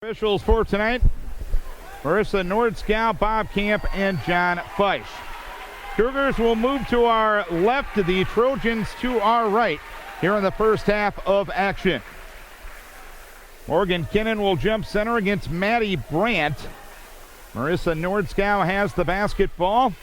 Officials for tonight, Marissa Nordskow, Bob Camp, and John Feisch. Cougars will move to our left, the Trojans to our right here in the first half of action. Morgan Kinnan will jump center against Maddie Brandt. Marissa Nordskow has the basketball,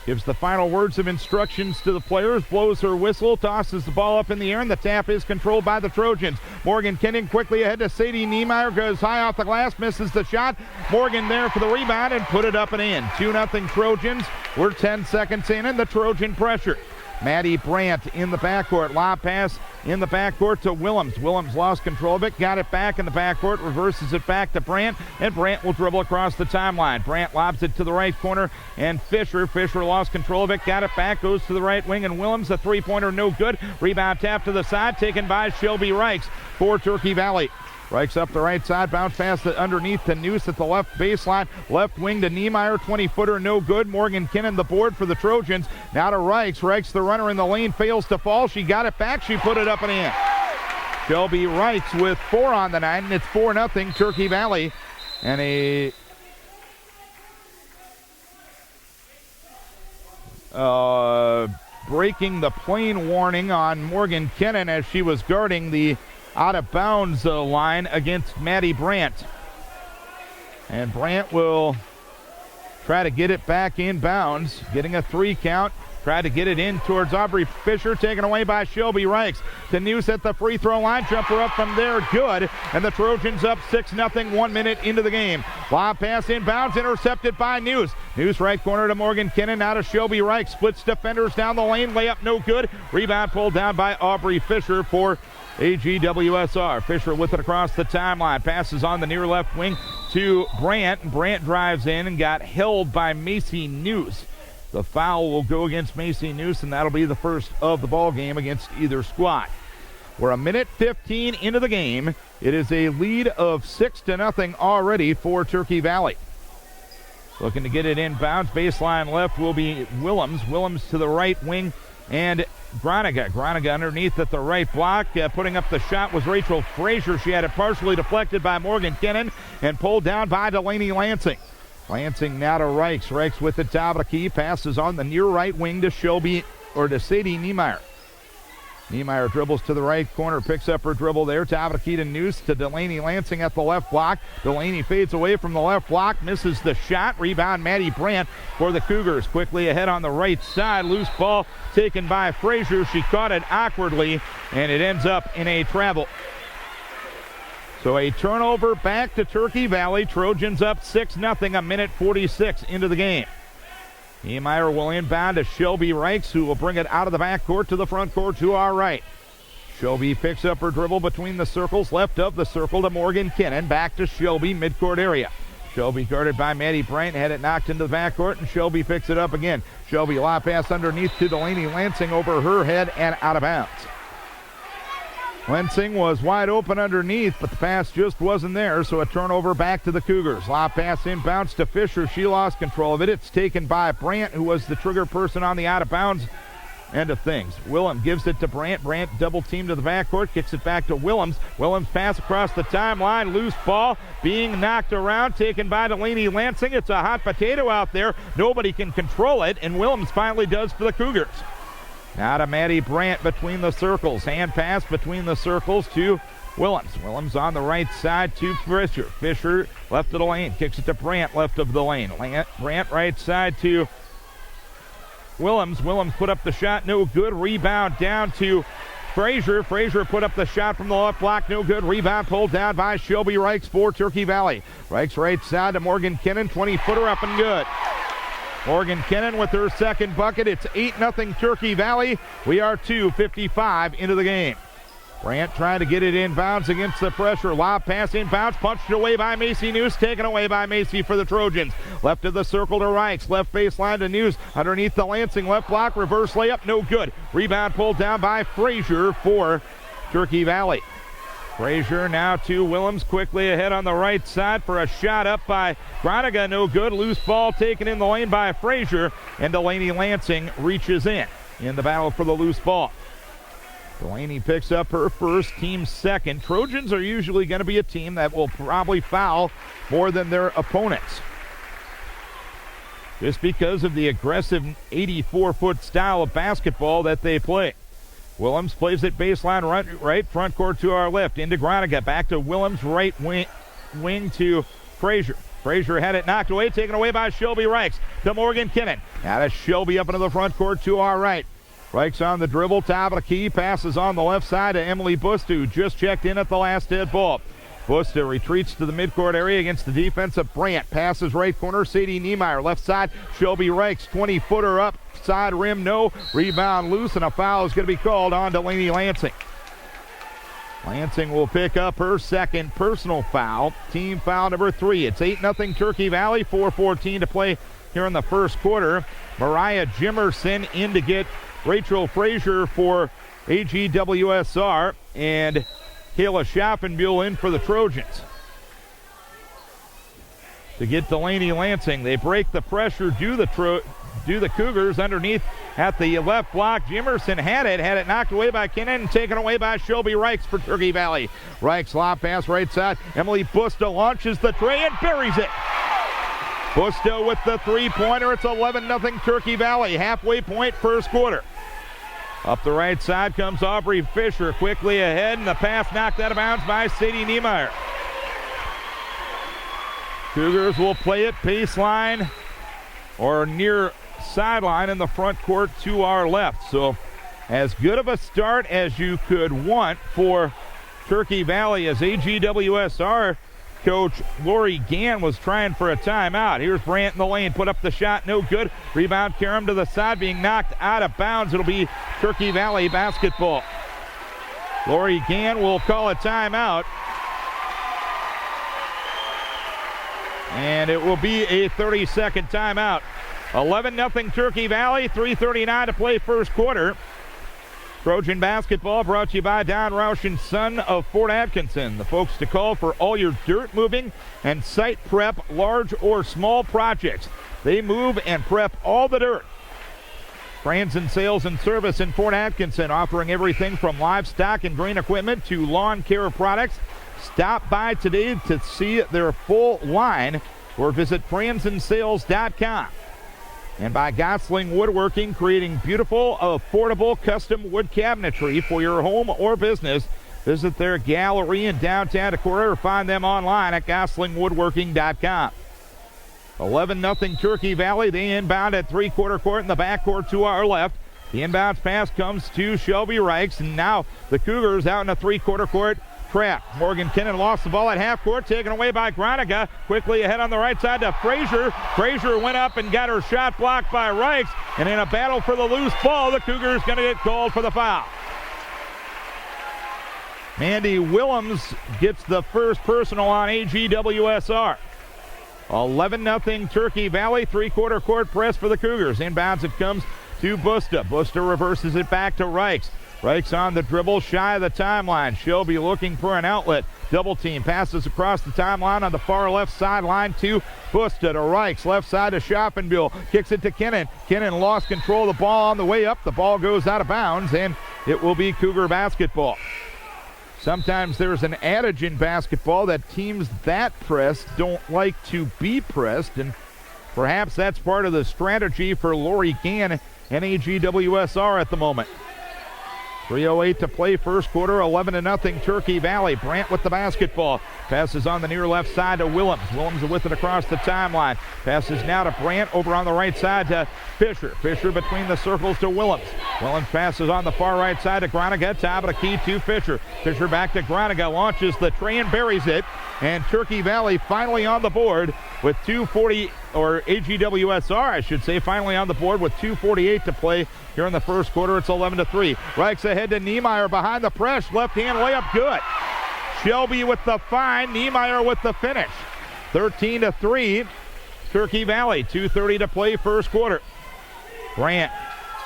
gives the final words of instructions to the players, blows her whistle, tosses the ball up in the air, and the tap is controlled by the Trojans. Morgan Kinnan quickly ahead to Sadie Niemeyer, goes high off the glass, misses the shot. Morgan there for the rebound and put it up and in. 2-0 Trojans. We're 10 seconds in, and the Trojan pressure. Maddie Brandt in the backcourt. Lob pass in the backcourt to Willems. Willems lost control of it, got it back in the backcourt, reverses it back to Brandt, and Brandt will dribble across the timeline. Brandt lobs it to the right corner, and Fisher lost control of it, got it back, goes to the right wing, and Willems, a three-pointer, no good. Rebound tap to the side, taken by Shelby Reichs for Turkey Valley. Reichs up the right side, bounce pass underneath to Noose at the left baseline. Left wing to Niemeyer, 20-footer, no good. Morgan Kinnan the board for the Trojans. Now to Reichs. Reichs, the runner in the lane, fails to fall. She got it back. She put it up and in. Shelby Reichs with 4 on the night, and it's 4-0 Turkey Valley. And a breaking the plane warning on Morgan Kinnan as she was guarding the out-of-bounds line against Maddie Brandt. And Brandt will try to get it back in bounds, getting a 3 count. Try to get it in towards Aubrey Fisher, taken away by Shelby Reichs. To Noose at the free throw line, jumper up from there, good. And the Trojans up 6-0, 1 minute into the game. Lob pass inbounds, intercepted by Noose. Noose right corner to Morgan Kinnan, now to Shelby Reichs. Splits defenders down the lane, layup no good. Rebound pulled down by Aubrey Fisher for AGWSR. Fisher with it across the timeline. Passes on the near left wing to Brandt. Brandt drives in and got held by Macy Noose. The foul will go against Macy Noose, and that'll be the first of the ball game against either squad. We're a minute 15 into the game. It is a lead of 6-0 already for Turkey Valley. Looking to get it inbounds. Baseline left will be Willems. Willems to the right wing, and Groninger. Groninger underneath at the right block. Putting up the shot was Rachel Frazier. She had it partially deflected by Morgan Kinnan and pulled down by Delaney Lansing. Lansing now to Reichs. Reichs with the top of the key. Passes on the near right wing to Sadie Niemeyer. Niemeyer dribbles to the right corner. Picks up her dribble there. Top of the key to Noose to Delaney Lansing at the left block. Delaney fades away from the left block. Misses the shot. Rebound Maddie Brandt for the Cougars. Quickly ahead on the right side. Loose ball taken by Frazier. She caught it awkwardly, and it ends up in a travel. So a turnover back to Turkey Valley. Trojans up 6-0, a minute 46 into the game. Niemeyer will inbound to Shelby Reichs, who will bring it out of the backcourt to the front court to our right. Shelby picks up her dribble between the circles, left of the circle to Morgan Kinnan, back to Shelby, midcourt area. Shelby guarded by Maddie Brandt, had it knocked into the backcourt, and Shelby picks it up again. Shelby lob pass underneath to Delaney Lansing over her head and out of bounds. Lansing was wide open underneath, but the pass just wasn't there, so a turnover back to the Cougars. Lob pass inbounds to Fisher. She lost control of it. It's taken by Brandt, who was the trigger person on the out-of-bounds end of things. Willem gives it to Brandt. Brandt double-teamed to the backcourt, kicks it back to Willems. Willems pass across the timeline. Loose ball being knocked around, taken by Delaney Lansing. It's a hot potato out there. Nobody can control it, and Willems finally does for the Cougars. Now to Maddie Brandt between the circles. Hand pass between the circles to Willems. Willems on the right side to Fisher. Fisher left of the lane. Kicks it to Brandt left of the lane. Brandt right side to Willems. Willems put up the shot. No good. Rebound down to Frazier. Frazier put up the shot from the left block. No good. Rebound pulled down by Shelby Reichs for Turkey Valley. Reichs right side to Morgan Kinnan. 20-footer up and good. Morgan Kinnan with her second bucket. It's 8-0 Turkey Valley. We are 2:55 into the game. Brandt trying to get it inbounds against the pressure. Lob pass inbounds, punched away by Macy Noose, taken away by Macy for the Trojans. Left of the circle to Reichs, left baseline to Noose, underneath the Lansing left block, reverse layup, no good. Rebound pulled down by Frazier for Turkey Valley. Frazier now to Willems, quickly ahead on the right side for a shot up by Groninger, no good. Loose ball taken in the lane by Frazier, and Delaney Lansing reaches in the battle for the loose ball. Delaney picks up her first, team second. Trojans are usually going to be a team that will probably foul more than their opponents, just because of the aggressive 84-foot style of basketball that they play. Willems plays it baseline right, front court to our left, into Groninger, back to Willems, right wing to Frazier. Frazier had it knocked away, taken away by Shelby Reichs to Morgan Kinnan. Now to Shelby up into the front court to our right. Reichs on the dribble, top of the key, passes on the left side to Emily Busta, who just checked in at the last dead ball. Busta retreats to the midcourt area against the defense of Brandt. Passes right corner, Sadie Niemeyer. Left side, Shelby Reichs, 20-footer up, side rim, no. Rebound loose, and a foul is going to be called on Delaney Lansing. Lansing will pick up her second personal foul, team foul number 3. It's 8-0 Turkey Valley, 4:14 to play here in the first quarter. Mariah Jimerson in to get Rachel Frazier for AGWSR, and Kayla Schappenbuhl in for the Trojans. To get Delaney Lansing, they break the pressure, do the Cougars underneath at the left block. Jimerson had it knocked away by Kinnan and taken away by Shelby Reichs for Turkey Valley. Reichs lob pass right side. Emily Busta launches the tray and buries it. Busta with the three-pointer. It's 11-0 Turkey Valley. Halfway point first quarter. Up the right side comes Aubrey Fisher quickly ahead, and the pass knocked out of bounds by Sadie Niemeyer. Cougars will play it baseline or near sideline in the front court to our left. So as good of a start as you could want for Turkey Valley, as AGWSR coach Lori Gann was trying for a timeout. Here's Brandt in the lane, put up the shot, no good. Rebound, Karam to the side, being knocked out of bounds. It'll be Turkey Valley basketball. Lori Gann will call a timeout, and it will be a 30-second timeout. 11-0 Turkey Valley, 3:39 to play first quarter. Trojan basketball brought to you by Don Roush and Son of Fort Atkinson, the folks to call for all your dirt moving and site prep, large or small projects. They move and prep all the dirt. Franzen Sales and Service in Fort Atkinson, offering everything from livestock and grain equipment to lawn care products. Stop by today to see their full line or visit franzensales.com. And by Gosling Woodworking, creating beautiful, affordable custom wood cabinetry for your home or business. Visit their gallery in downtown Decorah or find them online at goslingwoodworking.com. 11-0 Turkey Valley. They inbound at three-quarter court in the backcourt to our left. The inbounds pass comes to Shelby Reichs, and now the Cougars out in the three-quarter court. Trap. Morgan Kinnan lost the ball at half court, taken away by Groninger. Quickly ahead on the right side to Frazier. Frazier went up and got her shot blocked by Reichs, and in a battle for the loose ball, the Cougars going to get called for the foul. Mandy Willems gets the first personal on AGWSR. 11-0 Turkey Valley, three-quarter court press for the Cougars. Inbounds it comes to Busta. Busta reverses it back to Reichs. Reichs on the dribble, shy of the timeline. Shelby looking for an outlet. Double team, passes across the timeline on the far left sideline to Busta to Reichs. Left side to Schappenbuhl. Kicks it to Kinnan. Kinnan lost control of the ball on the way up. The ball goes out of bounds, and it will be Cougar basketball. Sometimes there's an adage in basketball that teams that press don't like to be pressed, and perhaps that's part of the strategy for Lori Gann and AGWSR at the moment. 3:08 to play first quarter, 11-0 Turkey Valley. Brandt with the basketball. Passes on the near left side to Willems. Willems with it across the timeline. Passes now to Brandt over on the right side to Fisher. Fisher between the circles to Willems. Willems passes on the far right side to Groninger. Top of the key to Fisher. Fisher back to Groninger. Launches the tray and buries it. And Turkey Valley finally on the board with 2:40, or AGWSR, I should say, finally on the board with 2:48 to play here in the first quarter. It's 11-3. Reichs ahead to Niemeyer behind the press. Left-hand layup, good. Shelby with the find. Niemeyer with the finish. 13-3. Turkey Valley. 2:30 to play first quarter. Brandt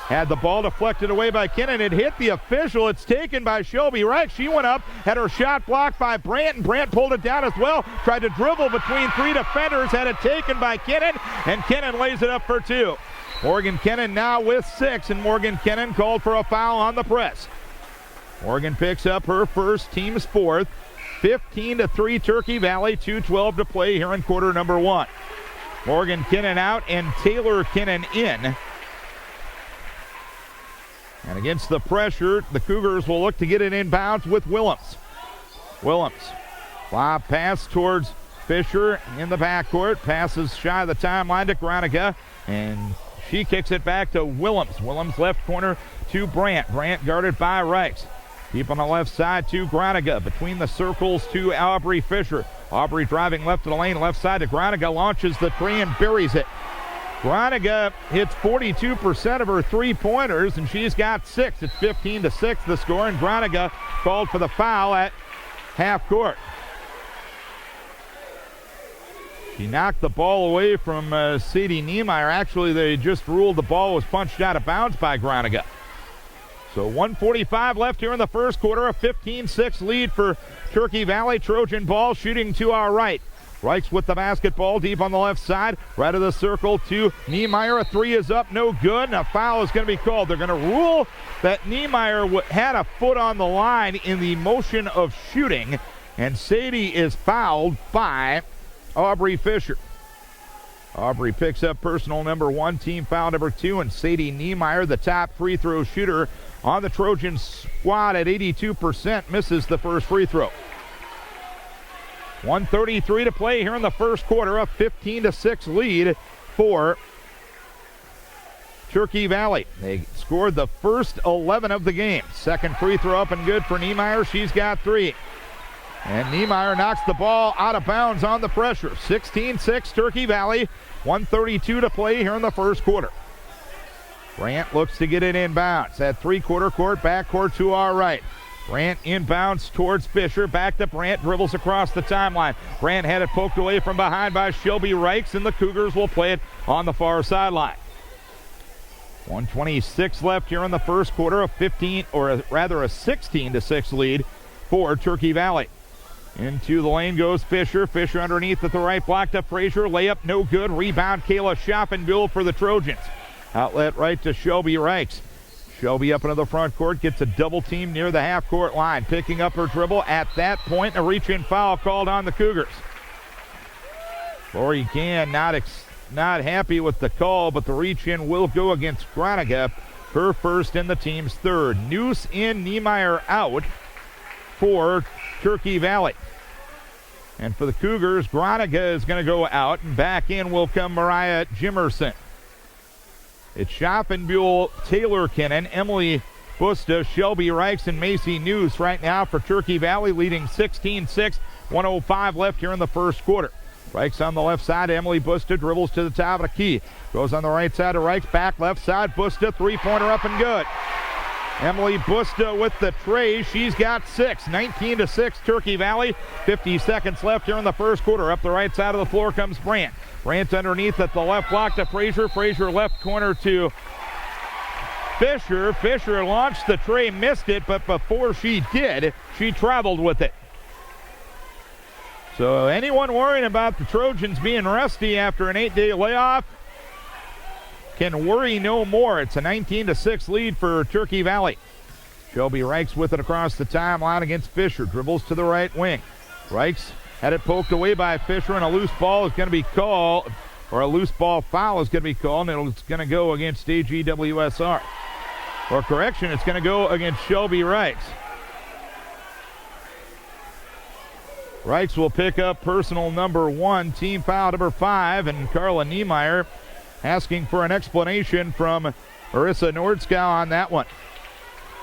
had the ball deflected away by Kinnan. It hit the official. It's taken by Shelby Reichs. She went up, had her shot blocked by Brandt, and Brandt pulled it down as well. Tried to dribble between three defenders, had it taken by Kinnan, and Kinnan lays it up for two. Morgan Kinnan now with 6, and Morgan Kinnan called for a foul on the press. Morgan picks up her first, team's fourth. 15-3 Turkey Valley, 2:12 to play here in quarter number one. Morgan Kinnan out and Taylor Kinnan in. And against the pressure, the Cougars will look to get it inbounds with Willems. Willems, lob pass towards Fisher in the backcourt. Passes shy of the timeline to Gronica, and she kicks it back to Willems. Willems left corner to Brandt. Brandt guarded by Reichs. Deep on the left side to Gronica. Between the circles to Aubrey Fisher. Aubrey driving left of the lane, left side to Gronica. Launches the three and buries it. Gronica hits 42% of her three-pointers, and she's got 6. It's 15-6 the score, and Gronica called for the foul at half court. She knocked the ball away from Sadie Niemeyer. Actually, they just ruled the ball was punched out of bounds by Gronica. So 1:45 left here in the first quarter. A 15-6 lead for Turkey Valley. Trojan ball shooting to our right. Reichs with the basketball deep on the left side. Right of the circle to Niemeyer. A three is up, no good, and a foul is going to be called. They're going to rule that Niemeyer had a foot on the line in the motion of shooting, and Sadie is fouled by Aubrey Fisher. Aubrey picks up personal number 1, team foul number 2, and Sadie Niemeyer, the top free throw shooter on the Trojan squad at 82%, misses the first free throw. 1:33 to play here in the first quarter, a 15-6 lead for Turkey Valley. They scored the first 11 of the game. Second free throw up and good for Niemeyer. She's got 3. And Niemeyer knocks the ball out of bounds on the pressure. 16-6 Turkey Valley. 1:32 to play here in the first quarter. Brandt looks to get it inbounds at three-quarter court, backcourt to our right. Brandt inbounds towards Fisher. Back to Brandt, dribbles across the timeline. Brandt had it poked away from behind by Shelby Reichs, and the Cougars will play it on the far sideline. 1:26 left here in the first quarter, a 16-6 lead for Turkey Valley. Into the lane goes Fisher. Fisher underneath at the right block to Frazier. Layup no good. Rebound Kayla Schoppenbuhl for the Trojans. Outlet right to Shelby Reichs. Shelby up into the front court, gets a double team near the half court line. Picking up her dribble. At that point, a reach-in foul called on the Cougars. Lori Gann not happy with the call, but the reach-in will go against Gronica. Her first and the team's third. Noose in, Niemeyer out for Turkey Valley. And for the Cougars, Gronica is going to go out, and back in will come Mariah Jimerson. It's Schoppenbuhl, Taylor Kinnan, Emily Busta, Shelby Reichs, and Macy Noose right now for Turkey Valley, leading 16-6. 1:05 left here in the first quarter. Reichs on the left side. Emily Busta dribbles to the top of the key. Goes on the right side to Reichs. Back left side. Busta, three-pointer up and good. Emily Busta with the tray. She's got 6. 19-6 Turkey Valley. 50 seconds left here in the first quarter. Up the right side of the floor comes Brandt. Brandt underneath at the left block to Frazier. Frazier left corner to Fisher. Fisher launched the tray, missed it, but before she did, she traveled with it. So anyone worrying about the Trojans being rusty after an 8-day layoff can worry no more. It's a 19-6 lead for Turkey Valley. Shelby Reichs with it across the timeline against Fisher. Dribbles to the right wing. Reichs had it poked away by Fisher, and a loose ball is going to be called, or a loose ball foul is going to be called, and it's going to go against AGWSR. Or correction, it's going to go against Shelby Reichs. Reichs will pick up personal number 1, team foul number 5, and Carla Niemeyer asking for an explanation from Marissa Nordskow on that one.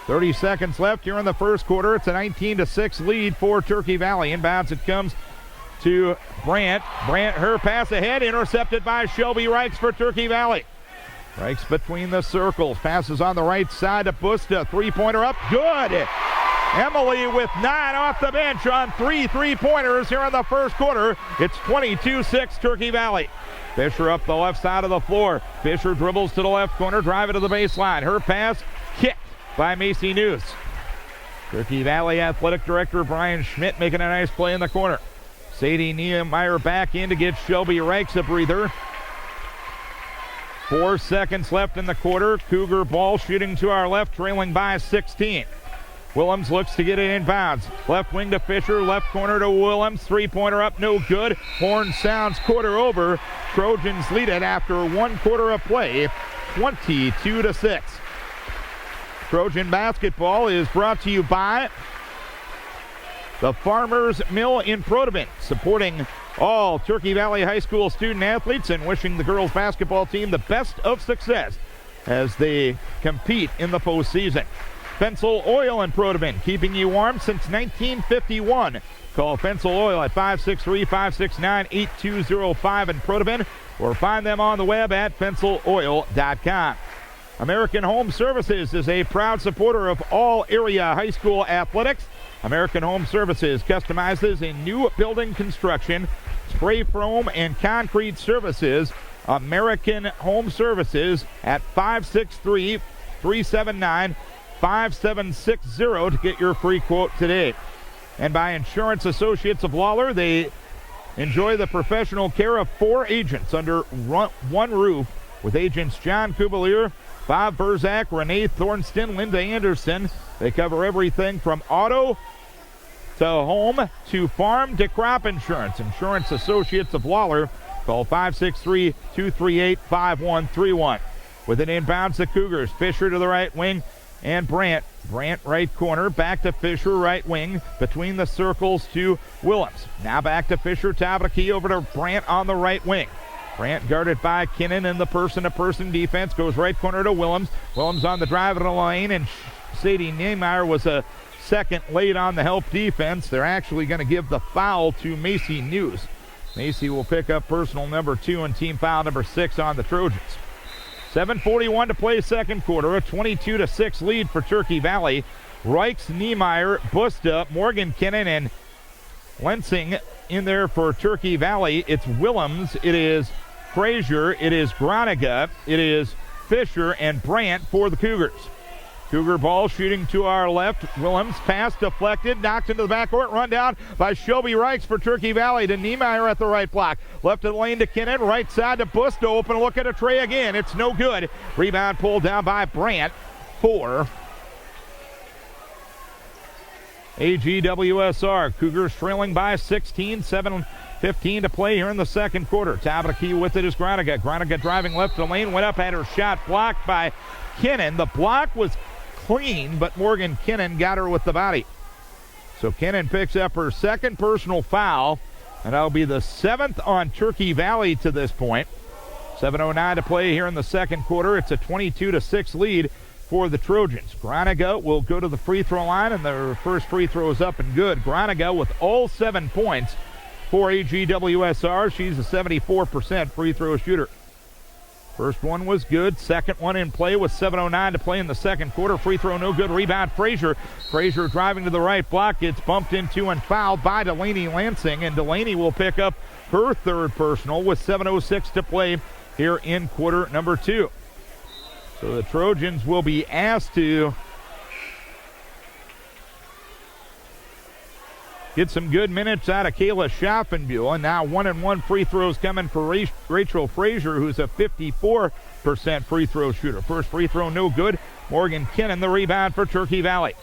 30 seconds left here in the first quarter. It's a 19-6 lead for Turkey Valley. Inbounds it comes to Brandt. Brandt, her pass ahead, intercepted by Shelby Reichs for Turkey Valley. Reichs between the circles. Passes on the right side to Busta. Three-pointer up, good. Emily with 9 off the bench on 3 three-pointers here in the first quarter. It's 22-6 Turkey Valley. Fisher up the left side of the floor. Fisher dribbles to the left corner, drive it to the baseline. Her pass kicked by Macy Noose. Turkey Valley Athletic Director Brian Schmidt making a nice play in the corner. Sadie Niemeyer back in to give Shelby Reichs a breather. 4 seconds left in the quarter. Cougar ball shooting to our left, trailing by 16. Willems looks to get it inbounds. Left wing to Fisher, left corner to Willems. Three-pointer up, no good. Horn sounds, quarter over. Trojans lead it after 1 quarter of play, 22-6. Trojan basketball is brought to you by the Farmers Mill in Protivin, supporting all Turkey Valley High School student athletes and wishing the girls basketball team the best of success as they compete in the postseason. Fensel Oil in Protivin, keeping you warm since 1951. Call Fensel Oil at 563-569-8205 in Protivin or find them on the web at fenseloil.com. American Home Services is a proud supporter of all area high school athletics. American Home Services customizes in new building construction, spray foam, and concrete services. American Home Services at 563-379-5760 to get your free quote today. And by Insurance Associates of Lawler, they enjoy the professional care of 4 agents under one roof with agents John Kubelier, Bob Verzak, Renee Thornston, Linda Anderson. They cover everything from auto to home to farm to crop insurance. Insurance Associates of Lawler. Call 563-238-5131. With an inbounds, the Cougars. Fisher to the right wing and Brandt. Brandt right corner. Back to Fisher right wing. Between the circles to Willems. Now back to Fisher. Top of the key over to Brandt on the right wing. Brandt guarded by Kinnan in the person-to-person defense. Goes right corner to Willems. Willems on the drive in the lane, and Sadie Niemeyer was a second late on the help defense. They're actually going to give the foul to Macy News. Macy will pick up personal number 2 and team foul number 6 on the Trojans. 7:41 to play second quarter. A 22-6 lead for Turkey Valley. Reichs, Niemeyer, Busta, Morgan Kinnan, and Lensing in there for Turkey Valley. It's Willems. It is Frazier. It is Groniga. It is Fisher and Brandt for the Cougars. Cougar ball shooting to our left. Willems pass deflected, knocked into the backcourt, run down by Shelby Reichs for Turkey Valley to Niemeyer at the right block. Left of the lane to Kinnan, right side to Busto. Open look at a tray again. It's no good. Rebound pulled down by Brandt for AGWSR. Cougars trailing by 16, 7:15 to play here in the second quarter. Top of the key with it is Groniga. Groniga driving left the lane, went up, had her shot blocked by Kinnan. The block was clean, but Morgan Kinnan got her with the body. So Kinnan picks up her second personal foul, and that'll be the 7th on Turkey Valley to this point. 7:09 to play here in the second quarter. It's a 22-6 lead for the Trojans. Groniga will go to the free throw line, and their first free throw is up and good. Groniga with all 7 points for AGWSR. She's a 74% free throw shooter. First one was good. Second one in play with 7:09 to play in the second quarter. Free throw no good. Rebound Frazier. Frazier driving to the right block. Gets bumped into and fouled by Delaney Lansing, and Delaney will pick up her third personal with 7:06 to play here in quarter number 2. So the Trojans will be asked to get some good minutes out of Kayla Schaffenbuhl. And now 1-and-1 free throws coming for Rachel Frazier, who's a 54% free throw shooter. First free throw no good. Morgan Kinnan the rebound for Turkey Valley.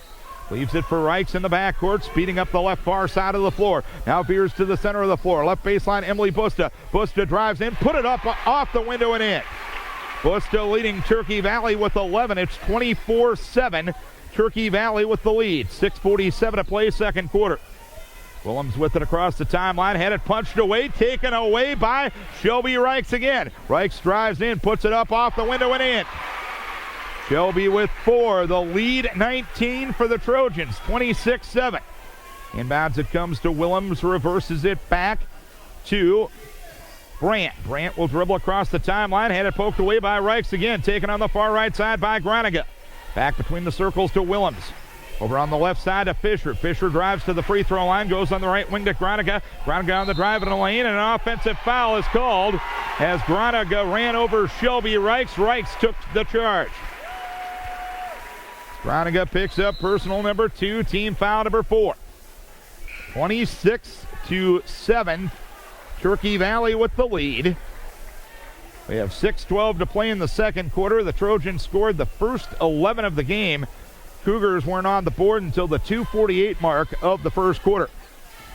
Leaves it for Reichs in the backcourt, speeding up the left far side of the floor. Now veers to the center of the floor. Left baseline, Emily Busta. Busta drives in, put it up off the window and in. Busta leading Turkey Valley with 11. It's 24-7. Turkey Valley with the lead. 6:47 to play second quarter. Willems with it across the timeline. Had it punched away. Taken away by Shelby Reichs again. Reichs drives in. Puts it up off the window and in. Shelby with 4. The lead 19 for the Trojans. 26-7. Inbounds it comes to Willems. Reverses it back to Brandt. Brandt will dribble across the timeline. Had it poked away by Reichs again. Taken on the far right side by Groniga. Back between the circles to Willems. Over on the left side to Fisher. Fisher drives to the free throw line. Goes on the right wing to Groniga. Groniga on the drive in the lane. And an offensive foul is called as Groniga ran over Shelby Reichs. Reichs took the charge. Groniga picks up personal number 2. Team foul number 4. 26-7. Turkey Valley with the lead. We have 6:12 to play in the second quarter. The Trojans scored the first 11 of the game Cougars weren't on the board until the 2:48 mark of the first quarter.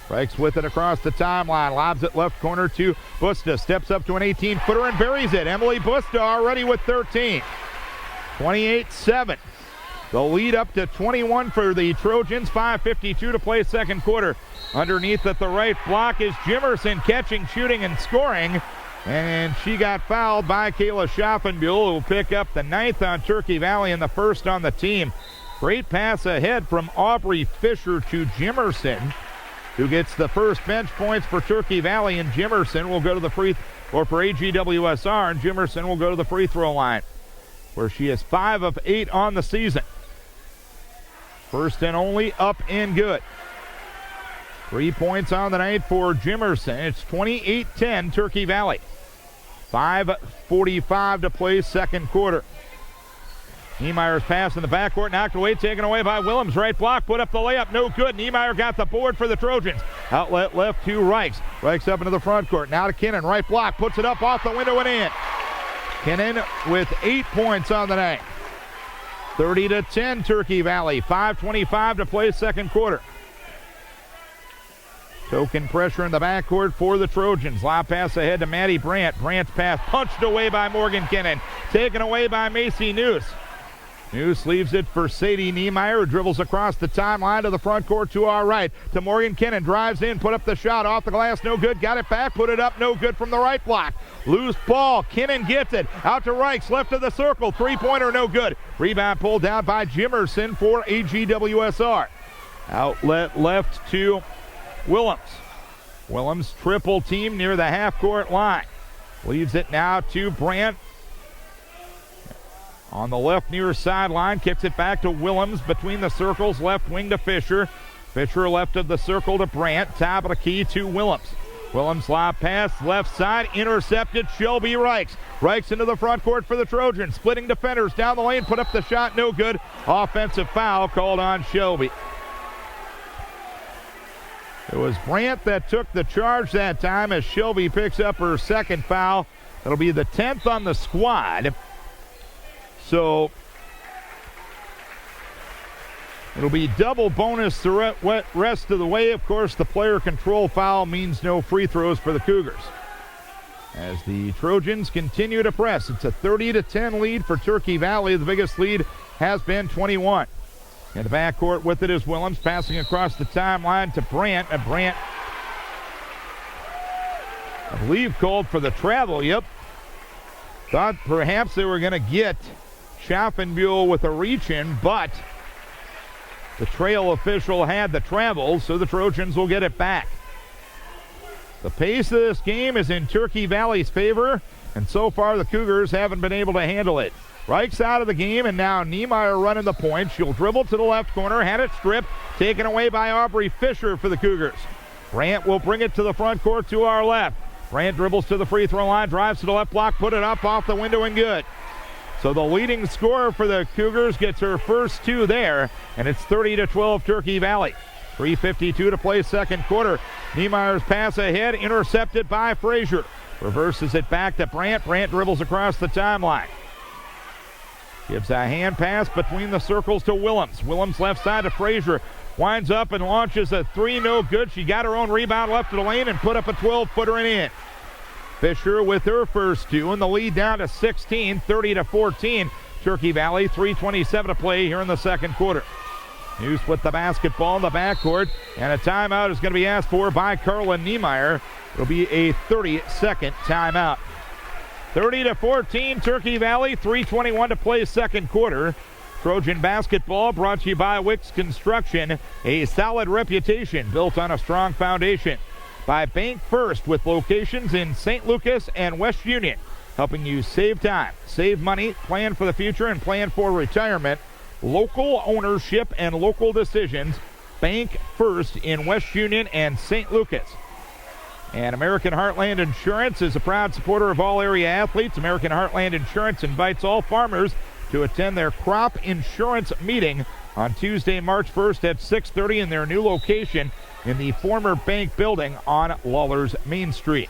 Reichs with it across the timeline, lobs it left corner to Busta, steps up to an 18-footer and buries it. Emily Busta already with 13. 28-7. The lead up to 21 for the Trojans, 5:52 to play second quarter. Underneath at the right block is Jimerson catching, shooting, and scoring. And she got fouled by Kayla Schaffenbuhl, who will pick up the 9th on Turkey Valley and the 1st on the team. Great pass ahead from Aubrey Fisher to Jimerson, who gets the first bench points for Turkey Valley, and Jimerson will go to the for AGWSR, and Jimerson will go to the free throw line, where she is 5 of 8 on the season. First and only, up and good. 3 points on the night for Jimerson. It's 28-10 Turkey Valley. 5:45 to play second quarter. Niemeyer's pass in the backcourt, knocked away, taken away by Willems. Right block, put up the layup, no good. Niemeyer got the board for the Trojans. Outlet left to Reichs. Reichs up into the front court. Now to Kinnan, right block, puts it up off the window and in. Kinnan with 8 points on the night. 30-10 Turkey Valley. 5:25 to play second quarter. Token pressure in the backcourt for the Trojans. Lob pass ahead to Maddie Brandt. Brandt's pass punched away by Morgan Kinnan. Taken away by Macy Noose. Noose leaves it for Sadie Niemeyer, who dribbles across the timeline to the front court to our right. To Morgan Kinnan, drives in, put up the shot, off the glass, no good. Got it back, put it up, no good from the right block. Loose ball, Kinnan gets it. Out to Reichs, left of the circle. Three-pointer, no good. Rebound pulled down by Jimerson for AGWSR. Outlet left to Willems. Willems triple team near the half-court line. Leaves it now to Brandt. On the left near sideline, kicks it back to Willems between the circles, left wing to Fisher. Fisher left of the circle to Brandt, top of the key to Willems. Willems lob pass, left side, intercepted, Shelby Reichs. Reichs into the front court for the Trojans, splitting defenders down the lane, put up the shot, no good. Offensive foul called on Shelby. It was Brandt that took the charge that time as Shelby picks up her second foul. That'll be the 10th on the squad. So it'll be double bonus the rest of the way. Of course, the player control foul means no free throws for the Cougars. As the Trojans continue to press, it's a 30-10 lead for Turkey Valley. The biggest lead has been 21. In the backcourt with it is Willems, passing across the timeline to Brandt. And Brandt, I believe, called for the travel. Yep. Thought perhaps they were going to get Schaffenbuhl with a reach-in, but the trail official had the travel, so the Trojans will get it back. The pace of this game is in Turkey Valley's favor, and so far the Cougars haven't been able to handle it. Reichs out of the game, and now Niemeyer running the point. She'll dribble to the left corner, had it stripped, taken away by Aubrey Fisher for the Cougars. Brandt will bring it to the front court to our left. Brandt dribbles to the free throw line, drives to the left block, put it up off the window and good. So the leading scorer for the Cougars gets her first two there, and it's 30-12 Turkey Valley. 3:52 to play second quarter. Niemeyer's pass ahead, intercepted by Frazier. Reverses it back to Brandt. Brandt dribbles across the timeline. Gives a hand pass between the circles to Willems. Willems left side to Frazier. Winds up and launches a three, no good. She got her own rebound left of the lane and put up a 12-footer and in. Fisher with her first two, and the lead down to 16, 30-14. Turkey Valley, 3:27 to play here in the second quarter. Noose with the basketball in the backcourt, and a timeout is going to be asked for by Carla Niemeyer. It'll be a 30-second timeout. 30-14, Turkey Valley, 3:21 to play second quarter. Trojan basketball brought to you by Wicks Construction, a solid reputation built on a strong foundation. By Bank First, with locations in St. Lucas and West Union, helping you save time, save money, plan for the future, and plan for retirement. Local ownership and local decisions. Bank First in West Union and St. Lucas. And American Heartland Insurance is a proud supporter of all area athletes. American Heartland Insurance invites all farmers to attend their crop insurance meeting on Tuesday, March 1st at 6:30 in their new location in the former bank building on Lawler's Main Street.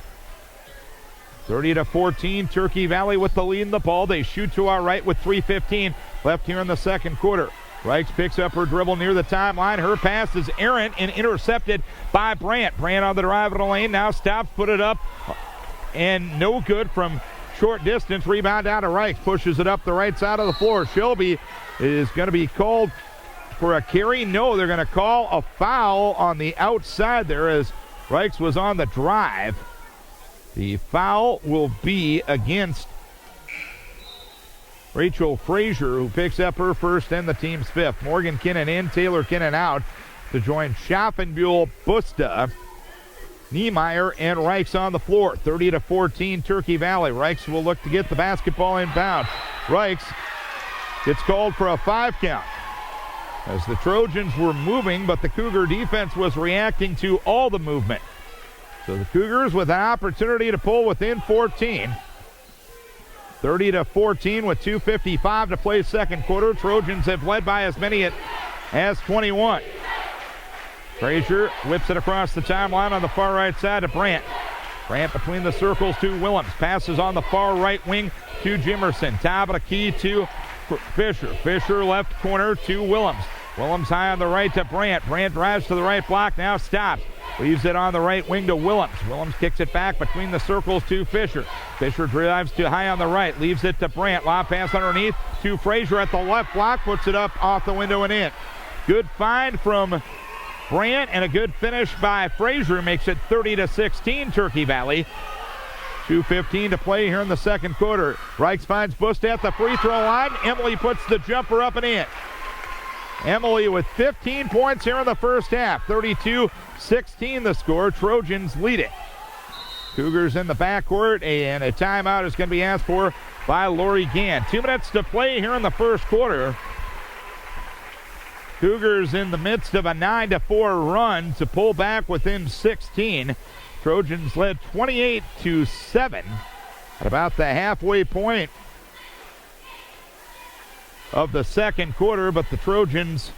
30-14, Turkey Valley with the lead in the ball. They shoot to our right with 3:15 left here in the second quarter. Reichs picks up her dribble near the timeline. Her pass is errant and intercepted by Brandt. Brandt on the drive of the lane. Now stops, put it up, and no good from short distance. Rebound down to Reichs. Pushes it up the right side of the floor. Shelby is going to be called for a carry. No, they're going to call a foul on the outside there as Reichs was on the drive. The foul will be against Rachel Frazier, who picks up her first and the team's fifth. Morgan Kinnan in, Taylor Kinnan out to join Schaffenbuhl, Busta, Niemeyer, and Reichs on the floor. 30-14 Turkey Valley. Reichs will look to get the basketball inbound. Reichs gets called for a 5 count as the Trojans were moving, but the Cougar defense was reacting to all the movement. So the Cougars with an opportunity to pull within 14. 30-14 with 2:55 to play second quarter. Trojans have led by as many as 21. Frazier whips it across the timeline on the far right side to Brandt. Brandt between the circles to Willems. Passes on the far right wing to Jimerson. Top of the key to Fisher. Fisher left corner to Willems. Willems high on the right to Brandt. Brandt drives to the right block, now stops. Leaves it on the right wing to Willems. Willems kicks it back between the circles to Fisher. Fisher drives to high on the right, leaves it to Brandt. Lob pass underneath to Frazier at the left block, puts it up off the window and in. Good find from Brandt and a good finish by Frazier makes it 30-16 Turkey Valley. 2:15 to play here in the second quarter. Reichs finds Busta at the free throw line. Emily puts the jumper up and in. Emily with 15 points here in the first half. 32-16 the score. Trojans lead it. Cougars in the backcourt, and a timeout is going to be asked for by Lori Gann. 2 minutes to play here in the first quarter. Cougars in the midst of a 9-4 run to pull back within 16. Trojans led 28-7 at about the halfway point of the second quarter, but the Trojans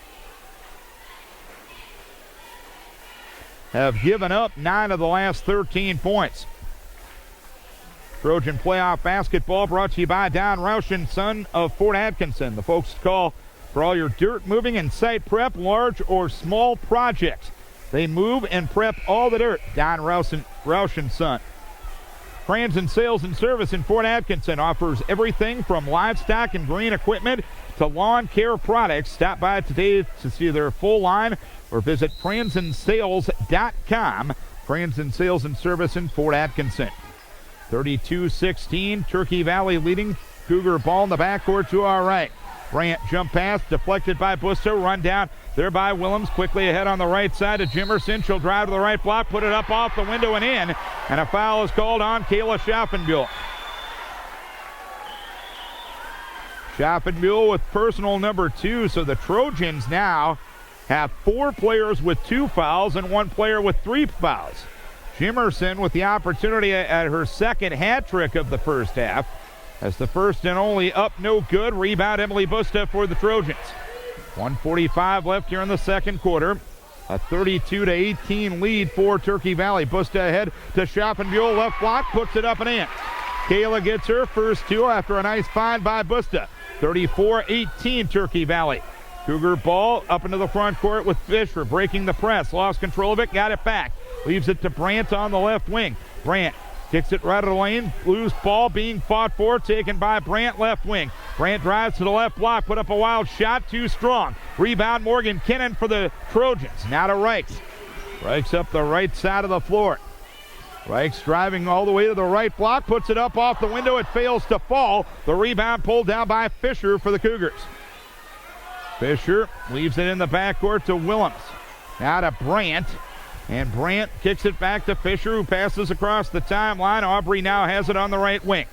have given up 9 of the last 13 points. Trojan playoff basketball brought to you by Don Roush and Son of Fort Atkinson. The folks call for all your dirt moving and site prep, large or small projects. They move and prep all the dirt. Don Roush and Son. Franzen Sales and Service in Fort Atkinson offers everything from livestock and grain equipment to lawn care products. Stop by today to see their full line or visit franzensales.com. Franzen Sales and Service in Fort Atkinson. 32-16, Turkey Valley leading. Cougar ball in the backcourt to our right. Brandt jump pass deflected by Busta. Run down there by Willems. Quickly ahead on the right side to Jimerson. She'll drive to the right block, put it up off the window and in. And a foul is called on Kayla Schaffenbuhl. Schaffenbuhl with personal number 2. So the Trojans now have 4 players with 2 fouls and 1 player with 3 fouls. Jimerson with the opportunity at her second hat trick of the first half. As the first and only up, no good. Rebound Emily Busta for the Trojans. 1:45 left here in the second quarter. A 32-18 lead for Turkey Valley. Busta ahead to Schaffenbuhl. Left block, puts it up and in. Kayla gets her first 2 after a nice find by Busta. 34-18 Turkey Valley. Cougar ball up into the front court with Fisher breaking the press. Lost control of it, got it back. Leaves it to Brandt on the left wing. Brandt kicks it right of the lane. Loose ball being fought for, taken by Brandt left wing. Brandt drives to the left block, put up a wild shot, too strong. Rebound Morgan Kinnan for the Trojans. Now to Reichs. Reichs up the right side of the floor. Reichs driving all the way to the right block, puts it up off the window. It fails to fall. The rebound pulled down by Fisher for the Cougars. Fisher leaves it in the backcourt to Willems. Now to Brandt. And Brandt kicks it back to Fisher, who passes across the timeline. Aubrey now has it on the right wing.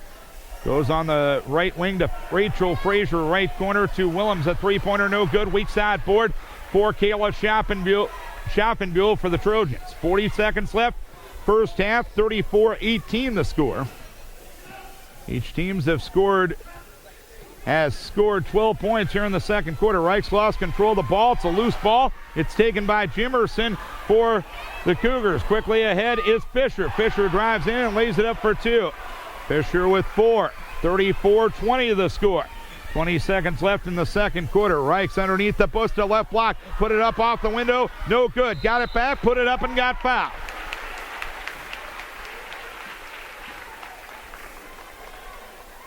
Goes on the right wing to Rachel Frazier, right corner to Willems. A three-pointer, no good. Weak side board for Kayla Schaffenbuhl for the Trojans. 40 seconds left. First half, 34-18 the score. Each team has scored 12 points here in the second quarter. Reichs lost control of the ball. It's a loose ball. It's taken by Jimerson for the Cougars. Quickly ahead is Fisher. Fisher drives in and lays it up for 2. Fisher with 4. 34-20 the score. 20 seconds left in the second quarter. Reichs underneath the Busta left block. Put it up off the window. No good. Got it back. Put it up and got fouled.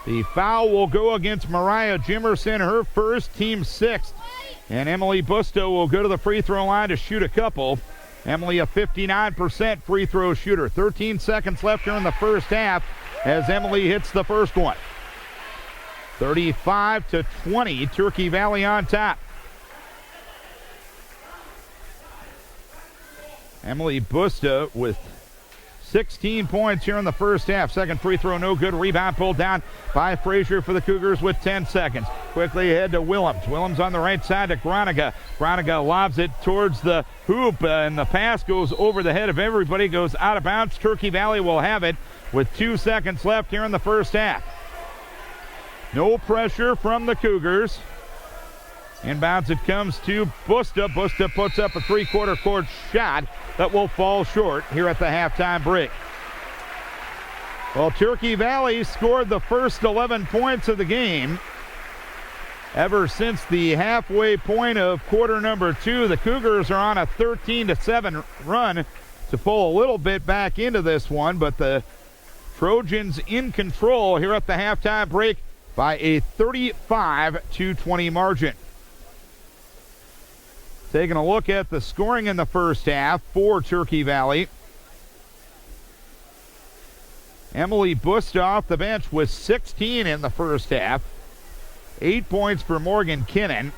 The foul will go against Mariah Jimerson, her first, team sixth. And Emily Busto will go to the free throw line to shoot a couple. Emily, a 59% free throw shooter. 13 seconds left here in the first half as Emily hits the first one. 35-20, Turkey Valley on top. Emily Busta with 16 points here in the first half. Second free throw, no good. Rebound pulled down by Frazier for the Cougars with 10 seconds. Quickly ahead to Willems. Willems on the right side to Groninger. Groninger lobs it towards the hoop, and the pass goes over the head of everybody, goes out of bounds. Turkey Valley will have it with 2 seconds left here in the first half. No pressure from the Cougars. Inbounds it comes to Busta. Busta puts up a three-quarter court shot that will fall short here at the halftime break. Well, Turkey Valley scored the first 11 points of the game. Ever since the halfway point of quarter number 2, the Cougars are on a 13-7 run to pull a little bit back into this one, but the Trojans in control here at the halftime break by a 35-20 margin. Taking a look at the scoring in the first half for Turkey Valley. Emily Busta off the bench with 16 in the first half. 8 points for Morgan Kinnan.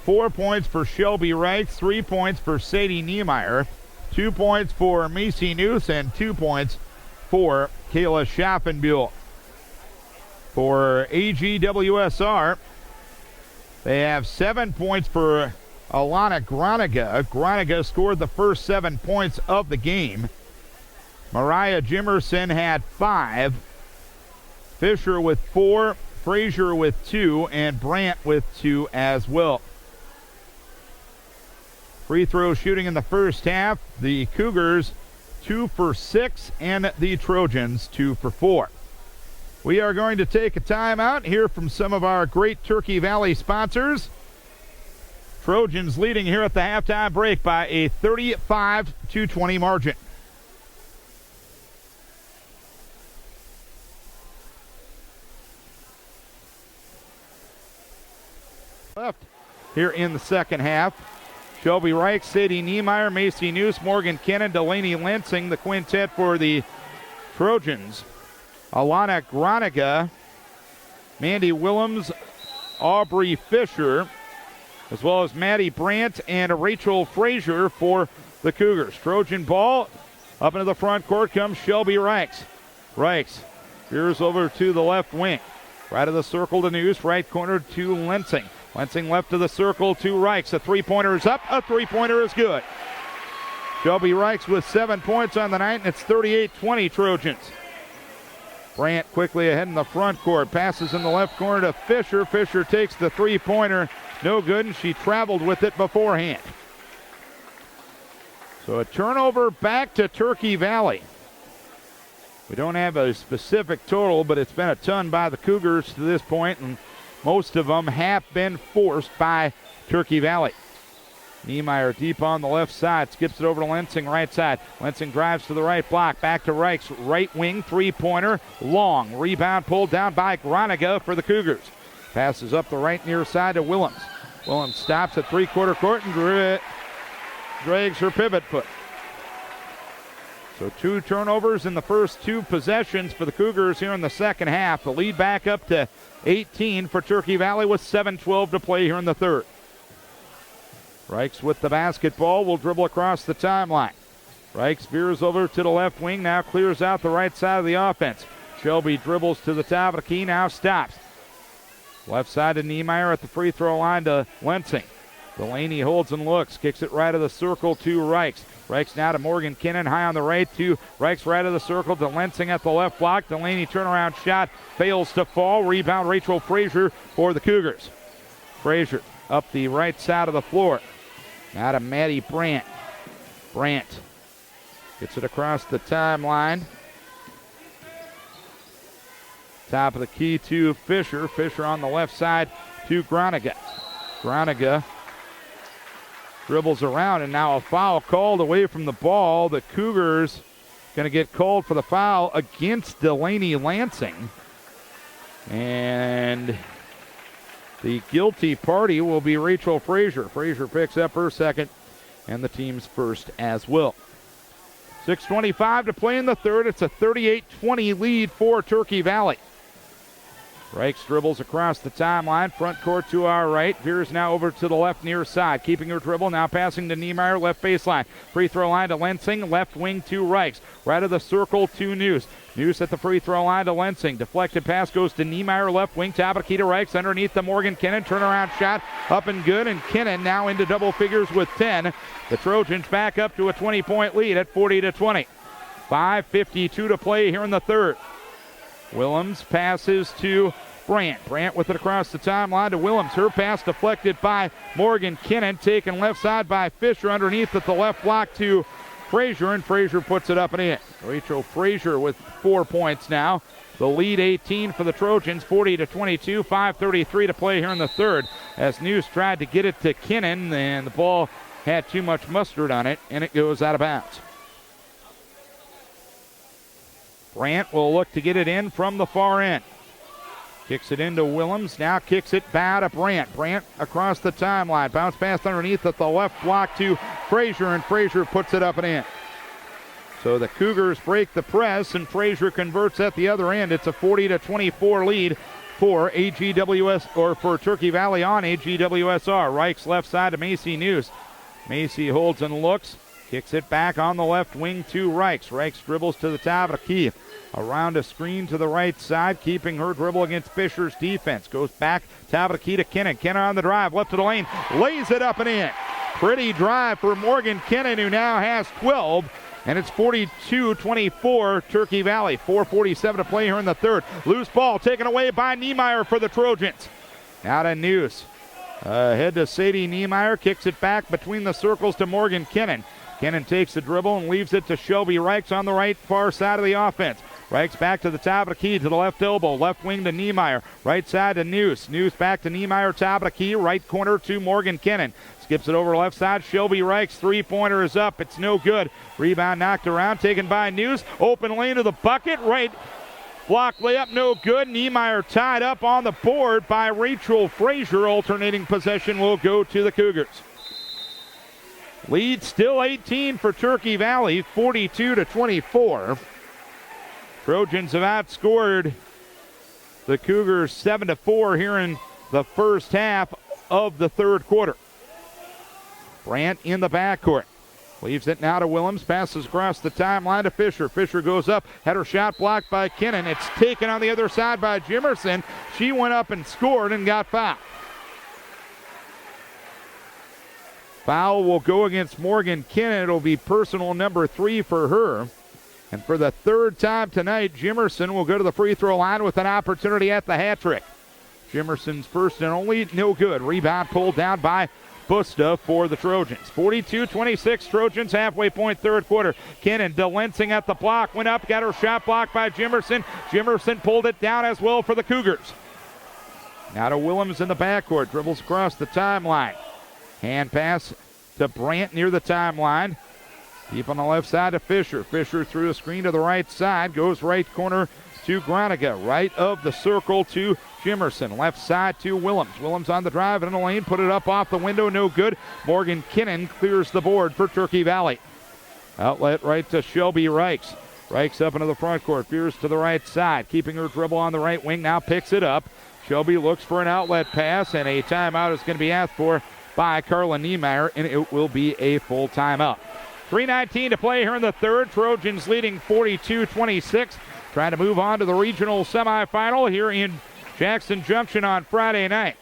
4 points for Shelby Reichs. 3 points for Sadie Niemeyer. 2 points for Macy Noose and 2 points for Kayla Schaffenbuhl. For AGWSR, they have 7 points for Alana Groninger. Groninger scored the first 7 points of the game. Mariah Jimerson had 5. Fisher with 4. Frazier with 2. And Brandt with 2 as well. Free throw shooting in the first half. The Cougars 2 for 6 and the Trojans 2 for 4. We are going to take a timeout, hear from some of our great Turkey Valley sponsors. Trojans leading here at the halftime break by a 35-20 margin. Left here in the second half. Shelby Reichs, Sadie Niemeyer, Macy Noose, Morgan Kinnan, Delaney Lansing, the quintet for the Trojans. Alana Groninger, Mandy Willems, Aubrey Fisher, as well as Maddie Brandt and Rachel Frazier for the Cougars. Trojan ball up into the front court comes Shelby Reichs. Reichs veers over to the left wing. Right of the circle to Noose, right corner to Lensing. Lensing left of the circle to Reichs. A three-pointer is up, a three-pointer is good. Shelby Reichs with 7 points on the night, and it's 38-20 Trojans. Brandt quickly ahead in the front court. Passes in the left corner to Fisher. Fisher takes the three-pointer. No good, and she traveled with it beforehand. So a turnover back to Turkey Valley. We don't have a specific total, but it's been a ton by the Cougars to this point, and most of them have been forced by Turkey Valley. Niemeyer deep on the left side, skips it over to Lensing, right side. Lensing drives to the right block, back to Reichs, right wing, three-pointer, long. Rebound pulled down by Groninger for the Cougars. Passes up the right near side to Willems. Willems stops at three-quarter court and drags her pivot foot. So 2 turnovers in the first 2 possessions for the Cougars here in the second half. The lead back up to 18 for Turkey Valley with 7:12 to play here in the third. Reichs with the basketball will dribble across the timeline. Reichs veers over to the left wing, now clears out the right side of the offense. Shelby dribbles to the top of the key, now stops. Left side to Niemeyer at the free throw line to Lensing. Delaney holds and looks, kicks it right of the circle to Reichs. Reichs now to Morgan Kinnan, high on the right to Reichs right of the circle to Lensing at the left block. Delaney turnaround shot fails to fall. Rebound Rachel Frazier for the Cougars. Frazier up the right side of the floor. Now to Maddie Brandt. Brandt gets it across the timeline Top of the key to Fisher. Fisher on the left side to Groniga. Groniga dribbles around, and now a foul called away from the ball. The Cougars going to get called for the foul against Delaney Lansing. And the guilty party will be Rachel Frazier. Frazier picks up her second and the team's first as well. 6:25 to play in the third. It's a 38-20 lead for Turkey Valley. Reichs dribbles across the timeline, front court to our right. Veers now over to the left near side, keeping her dribble, now passing to Niemeyer, left baseline. Free throw line to Lensing, left wing to Reichs. Right of the circle to News. News at the free throw line to Lensing. Deflected pass goes to Niemeyer, left wing, top of the key to Reichs, underneath the Morgan Kinnan. Turnaround shot, up and good, and Kinnan now into double figures with 10. The Trojans back up to a 20-point lead at 40-20. 5:52 to play here in the third. Willems passes to Brandt. Brandt with it across the timeline to Willems. Her pass deflected by Morgan Kinnan. Taken left side by Fisher. Underneath at the left block to Frazier, and Frazier puts it up and in. Rachel Frazier with 4 points now. The lead 18 for the Trojans, 40-22. 5:33 to play here in the third. As News tried to get it to Kinnan, and the ball had too much mustard on it, and it goes out of bounds. Brandt will look to get it in from the far end. Kicks it into Willems, now kicks it back to Brandt. Brandt across the timeline, bounce pass underneath at the left block to Frazier, and Frazier puts it up and in. So the Cougars break the press, and Frazier converts at the other end. It's a 40-24 lead for AGWS, or for Turkey Valley on AGWSR. Reichs left side to Macy News. Macy holds and looks. Kicks it back on the left wing to Reichs. Reichs dribbles to the top of the key. Around a screen to the right side, keeping her dribble against Fisher's defense. Goes back, top of the key to Kinnan. Kinnan on the drive, left to the lane, lays it up and in. Pretty drive for Morgan Kinnan, who now has 12. And it's 42-24 Turkey Valley. 4:47 to play here in the third. Loose ball taken away by Niemeyer for the Trojans. Out of News. Head to Sadie Niemeyer, kicks it back between the circles to Morgan Kinnan. Kinnan takes the dribble and leaves it to Shelby Reichs on the right far side of the offense. Reichs back to the top of the key to the left elbow. Left wing to Niemeyer. Right side to News. News back to Niemeyer, top of the key. Right corner to Morgan Kinnan. Skips it over left side. Shelby Reichs, three-pointer is up. It's no good. Rebound knocked around, taken by News. Open lane to the bucket. Right block layup, no good. Niemeyer tied up on the board by Rachel Frazier. Alternating possession will go to the Cougars. Lead still 18 for Turkey Valley, 42-24. Trojans have outscored the Cougars 7-4 here in the first half of the third quarter. Brandt in the backcourt. Leaves it now to Willems. Passes across the timeline to Fisher. Fisher goes up. Had her shot blocked by Kinnan. It's taken on the other side by Jimerson. She went up and scored and got fouled. Foul will go against Morgan Kinnan. It'll be personal number 3 for her. And for the third time tonight, Jimerson will go to the free throw line with an opportunity at the hat trick. Jimerson's first and only, no good. Rebound pulled down by Busta for the Trojans. 42-26, Trojans halfway point third quarter. Kinnan Delensing at the block, went up, got her shot blocked by Jimerson. Jimerson pulled it down as well for the Cougars. Now to Willems in the backcourt, dribbles across the timeline. Hand pass to Brandt near the timeline. Deep on the left side to Fisher. Fisher through a screen to the right side, goes right corner to Groniga. Right of the circle to Jimerson. Left side to Willems. Willems on the drive in the lane. Put it up off the window. No good. Morgan Kinnan clears the board for Turkey Valley. Outlet right to Shelby Reichs. Reichs up into the front court. Veers to the right side. Keeping her dribble on the right wing. Now picks it up. Shelby looks for an outlet pass, and a timeout is going to be asked for by Carla Niemeyer, and it will be a full timeout. 3:19 to play here in the third. Trojans leading 42-26. Trying to move on to the regional semifinal here in Jackson Junction on Friday night.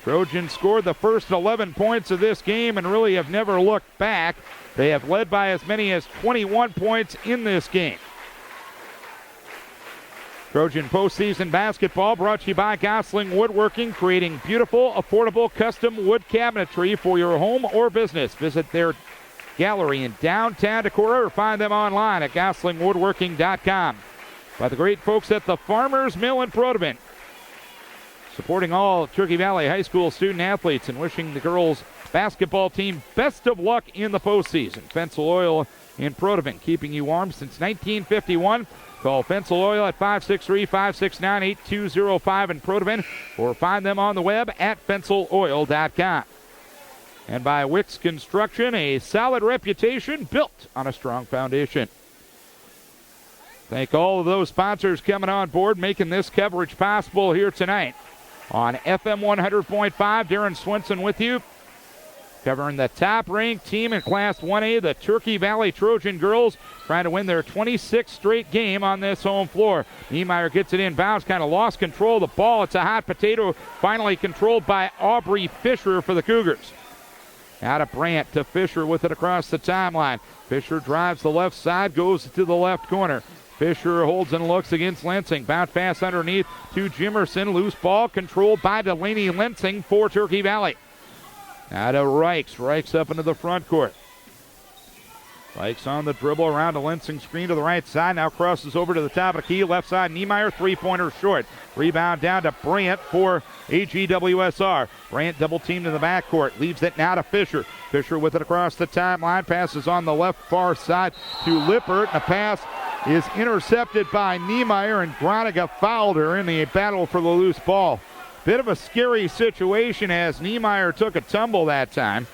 Trojans scored the first 11 points of this game and really have never looked back. They have led by as many as 21 points in this game. Trojan postseason basketball brought to you by Gosling Woodworking, creating beautiful, affordable, custom wood cabinetry for your home or business. Visit their gallery in downtown Decorah or find them online at goslingwoodworking.com. by the great folks at the Farmers Mill in Protivin. Supporting all Turkey Valley High School student athletes and wishing the girls basketball team best of luck in the postseason. Fensel Oil in Protivin, keeping you warm since 1951. Call Fensel Oil at 563-569-8205 in Protivin or find them on the web at fenceloil.com. And by Wicks Construction, a solid reputation built on a strong foundation. Thank all of those sponsors coming on board, making this coverage possible here tonight. On FM 100.5, Darren Swinson with you, covering the top-ranked team in Class 1A, the Turkey Valley Trojan girls, trying to win their 26th straight game on this home floor. Niemeyer gets it inbounds, kind of lost control of the ball. It's a hot potato, finally controlled by Aubrey Fisher for the Cougars. Out of Brandt to Fisher with it across the timeline. Fisher drives the left side, goes to the left corner. Fisher holds and looks against Lensing. Bounce pass underneath to Jimerson. Loose ball controlled by Delaney Lensing for Turkey Valley. Out of Reichs. Reichs up into the front court. Reichs on the dribble around a Lensing screen to the right side. Now crosses over to the top of the key. Left side, Niemeyer, three-pointer short. Rebound down to Brandt for AGWSR. Brandt double teamed in the backcourt. Leaves it now to Fisher. Fisher with it across the timeline. Passes on the left far side to Lippert. And the pass is intercepted by Niemeyer, and Groningen fouled her in the battle for the loose ball. Bit of a scary situation as Niemeyer took a tumble that time.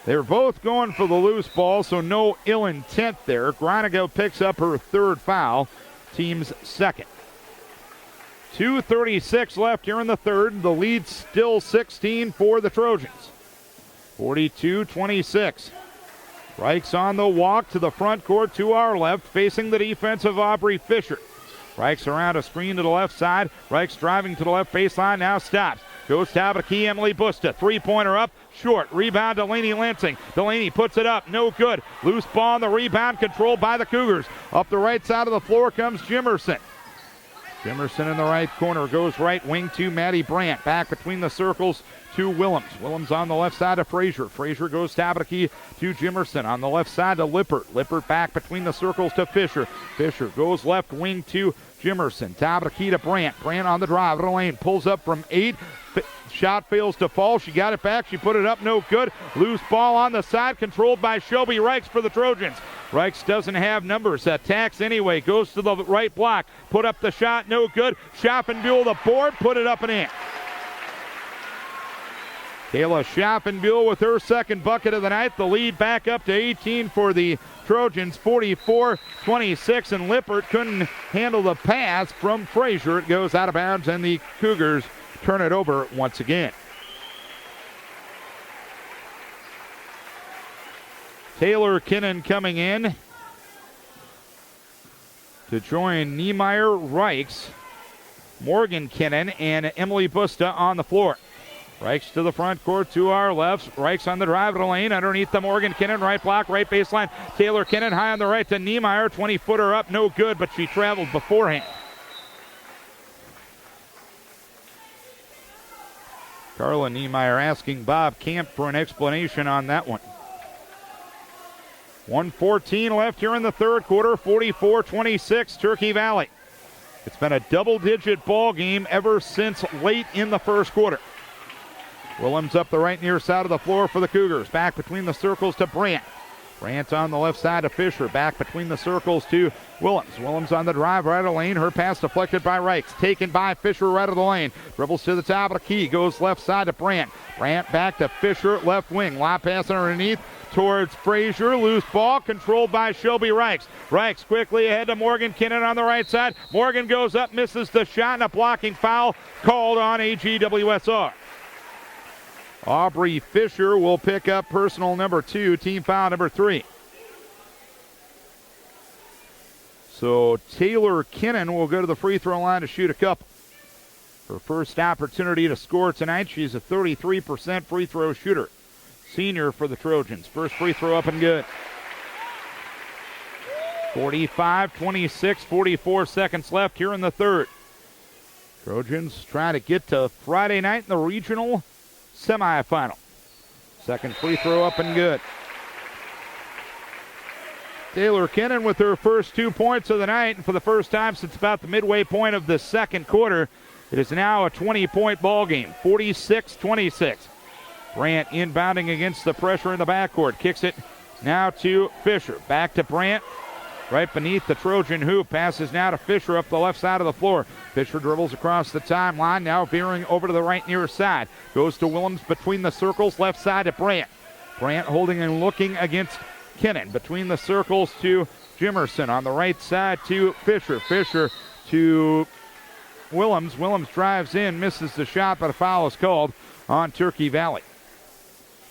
They were both going for the loose ball, so no ill intent there. Groningen picks up her third foul, team's second. 2:36 left here in the third. The lead still 16 for the Trojans. 42-26. Reichs on the walk to the front court to our left, facing the defensive Aubrey Fisher. Reichs around a screen to the left side. Reichs driving to the left baseline, now stops. Goes top of the key, Emily Busta. Three-pointer up, short. Rebound, Delaney Lansing. Delaney puts it up, no good. Loose ball on the rebound, controlled by the Cougars. Up the right side of the floor comes Jimerson. Jimerson in the right corner, goes right wing to Maddie Brandt. Back between the circles to Willems. Willems on the left side of Frazier. Frazier goes top of the key to Jimerson. On the left side to Lippert. Lippert back between the circles to Fisher. Fisher goes left wing to Jimerson. Top of the key to Brandt. Brandt on the drive to the lane. Pulls up from 8. Shot fails to fall. She got it back. She put it up. No good. Loose ball on the side. Controlled by Shelby Reichs for the Trojans. Reichs doesn't have numbers. Attacks anyway. Goes to the right block. Put up the shot. No good. Schaffenbuhl the board. Put it up and in. Kayla Schaffenbuhl with her second bucket of the night. The lead back up to 18 for the Trojans. 44-26. And Lippert couldn't handle the pass from Frazier. It goes out of bounds and the Cougars turn it over once again. Taylor Kinnan coming in to join Niemeyer, Reichs, Morgan Kinnan, and Emily Busta on the floor. Reichs to the front court to our left. Reichs on the drive to the lane. Underneath the Morgan Kinnan. Right block, right baseline. Taylor Kinnan high on the right to Niemeyer. 20-footer up, no good, but she traveled beforehand. Carla Niemeyer asking Bob Camp for an explanation on that one. 1:14 left here in the third quarter. 44-26 Turkey Valley. It's been a double-digit ball game ever since late in the first quarter. Willems up the right near side of the floor for the Cougars. Back between the circles to Brandt. Brandt on the left side to Fisher. Back between the circles to Willems. Willems on the drive right of the lane. Her pass deflected by Reichs. Taken by Fisher right of the lane. Dribbles to the top of the key. Goes left side to Brandt. Brandt back to Fisher left wing. Lob pass underneath towards Frazier. Loose ball controlled by Shelby Reichs. Reichs quickly ahead to Morgan Kinnan on the right side. Morgan goes up, misses the shot, and a blocking foul called on AGWSR. Aubrey Fisher will pick up personal number 2, team foul number 3. So Taylor Kinnan will go to the free throw line to shoot a couple. Her first opportunity to score tonight. She's a 33% free throw shooter. Senior for the Trojans. First free throw up and good. 45-26, 44 seconds left here in the third. Trojans trying to get to Friday night in the regional semifinal. Second free throw up and good. Taylor Kinnan with her first 2 points of the night, and for the first time since about the midway point of the second quarter, it is now a 20-point ball game, 46-26. Brandt inbounding against the pressure in the backcourt. Kicks it now to Fisher. Back to Brandt. Right beneath the Trojan hoop. Passes now to Fisher up the left side of the floor. Fisher dribbles across the timeline. Now veering over to the right near side. Goes to Willems between the circles. Left side to Brandt. Brandt holding and looking against Kinnan. Between the circles to Jimerson. On the right side to Fisher. Fisher to Willems. Willems drives in. Misses the shot, but a foul is called on Turkey Valley.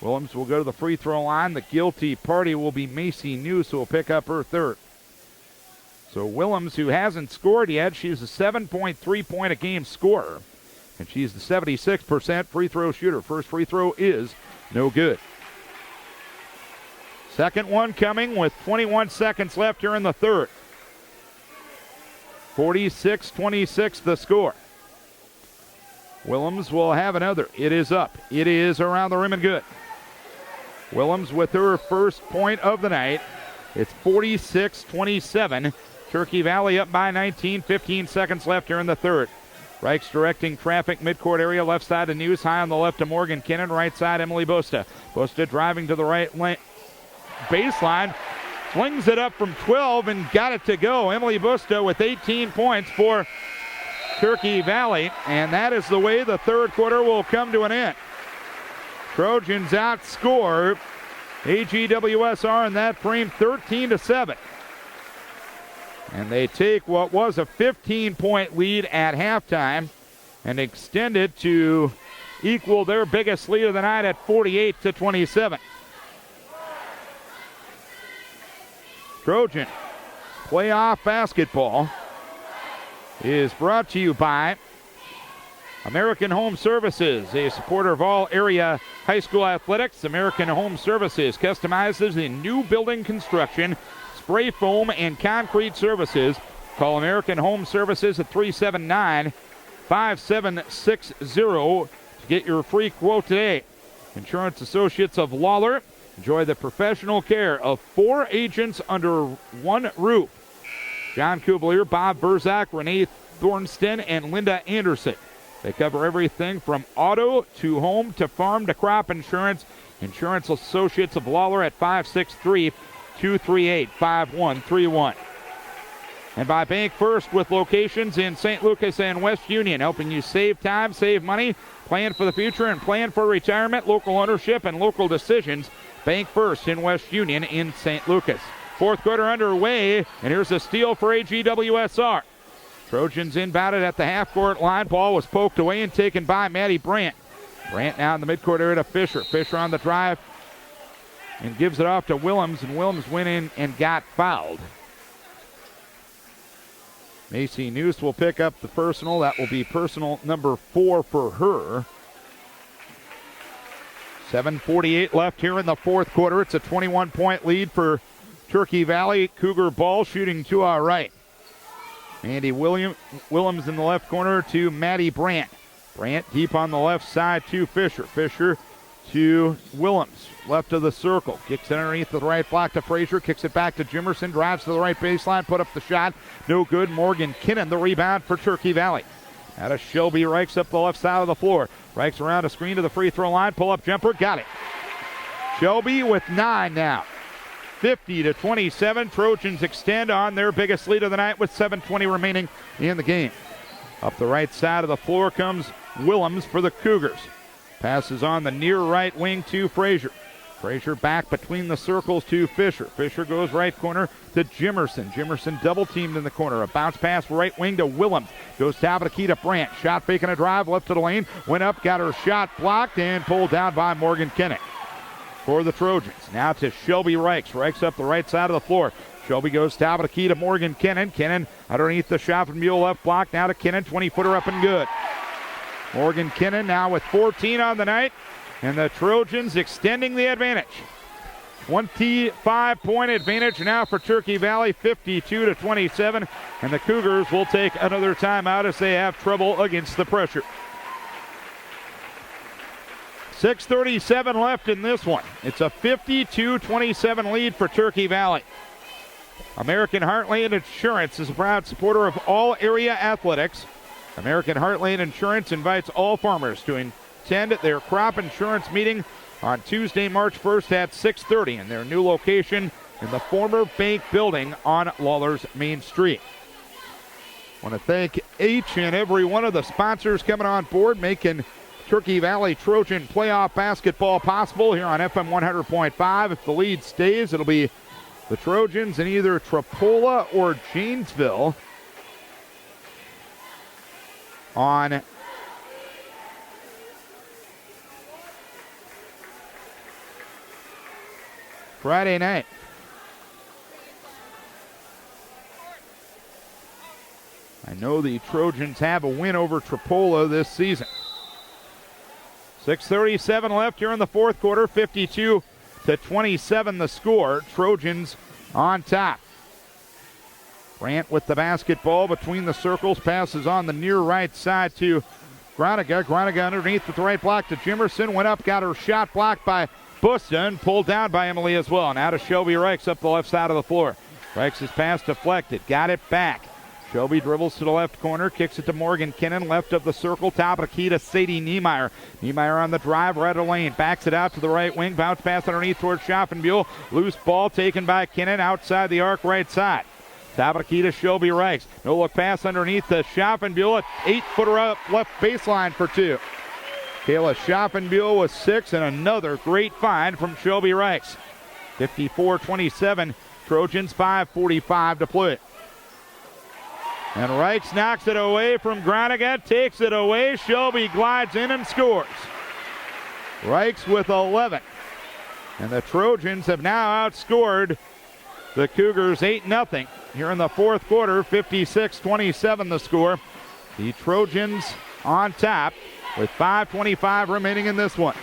Willems will go to the free throw line. The guilty party will be Macy News, who will pick up her third. So Willems, who hasn't scored yet, she's a 7.3 point a game scorer. And she's the 76% free throw shooter. First free throw is no good. Second one coming with 21 seconds left here in the third. 46-26 the score. Willems will have another. It is up. It is around the rim and good. Willems with her first point of the night. It's 46-27. Turkey Valley up by 19. 15 seconds left here in the third. Reichs directing traffic midcourt area. Left side to News. High on the left to Morgan Kinnan. Right side Emily Bosta. Bosta driving to the right baseline. Flings it up from 12 and got it to go. Emily Bosta with 18 points for Turkey Valley. And that is the way the third quarter will come to an end. Trojans outscore AGWSR in that frame 13-7. And they take what was a 15-point lead at halftime and extend it to equal their biggest lead of the night at 48-27. Trojan playoff basketball is brought to you by American Home Services, a supporter of all area high school athletics. American Home Services customizes in new building construction, spray foam, and concrete services. Call American Home Services at 379-5760 to get your free quote today. Insurance Associates of Lawler. Enjoy the professional care of 4 agents under one roof. John Kubler, Bob Burzak, Renee Thornston, and Linda Anderson. They cover everything from auto to home to farm to crop insurance. Insurance Associates of Lawler at 563-238-5131. And by Bank First with locations in St. Lucas and West Union, helping you save time, save money, plan for the future, and plan for retirement, local ownership, and local decisions. Bank First in West Union in St. Lucas. Fourth quarter underway, and here's a steal for AGWSR. Trojans inbounded at the half-court line. Ball was poked away and taken by Maddie Brandt. Brandt now in the midcourt area to Fisher. Fisher on the drive and gives it off to Willems, and Willems went in and got fouled. Macy News will pick up the personal. That will be personal number 4 for her. 7:48 left here in the fourth quarter. It's a 21-point lead for Turkey Valley. Cougar ball shooting to our right. Andy Willems in the left corner to Maddie Brandt. Brandt deep on the left side to Fisher. Fisher to Willems, left of the circle. Kicks it underneath the right block to Frazier. Kicks it back to Jimerson. Drives to the right baseline. Put up the shot. No good. Morgan Kinnan the rebound for Turkey Valley. Out of Shelby Reichs up the left side of the floor. Reichs around a screen to the free throw line. Pull up jumper. Got it. Shelby with 9 now. 50-27. Trojans extend on their biggest lead of the night with 7:20 remaining in the game. Up the right side of the floor comes Willems for the Cougars. Passes on the near right wing to Frazier. Frazier back between the circles to Fisher. Fisher goes right corner to Jimerson. Jimerson double teamed in the corner. A bounce pass right wing to Willems. Goes top of the key to Brandt. Shot faking a drive left to the lane. Went up, got her shot blocked and pulled down by Morgan Kinnan. For the Trojans. Now to Shelby Reichs. Reichs up the right side of the floor. Shelby goes top of the key to Morgan Kinnan. Kinnan underneath the shot from Mule left block. Now to Kinnan. 20-footer up and good. Morgan Kinnan now with 14 on the night. And the Trojans extending the advantage. 25-point advantage now for Turkey Valley. 52-27. And the Cougars will take another timeout as they have trouble against the pressure. 6:37 left in this one. It's a 52-27 lead for Turkey Valley. American Heartland Insurance is a proud supporter of all area athletics. American Heartland Insurance invites all farmers to attend their crop insurance meeting on Tuesday, March 1st at 6:30 in their new location in the former bank building on Lawler's Main Street. I want to thank each and every one of the sponsors coming on board, making Turkey Valley Trojan playoff basketball possible here on FM 100.5. If the lead stays, it'll be the Trojans in either Trapola or Janesville on Friday night. I know the Trojans have a win over Trapola this season. 6:37 left here in the fourth quarter, 52-27 the score. Trojans on top. Brandt with the basketball between the circles, passes on the near right side to Groninger. Groninger underneath with the right block to Jimerson, went up, got her shot blocked by Busta and pulled down by Emily as well. Now to Shelby Reichs up the left side of the floor. Reichs' pass deflected, got it back. Shelby dribbles to the left corner, kicks it to Morgan Kinnan, left of the circle, top of the key to Sadie Niemeyer. Niemeyer on the drive, right of the lane, backs it out to the right wing, bounce pass underneath towards Schaffenbuhl. Loose ball taken by Kinnan outside the arc right side. Top of the key to Shelby Reichs. No look pass underneath to Schaffenbuhl, 8-footer up left baseline for two. Kayla Schaffenbuhl with 6 and another great find from Shelby Reichs. 54-27, Trojans 5:45 to play. And Reichs knocks it away from Groninger, takes it away. Shelby glides in and scores. Reichs with 11. And the Trojans have now outscored the Cougars 8-0 here in the fourth quarter. 56-27 the score. The Trojans on top with 5:25 remaining in this one.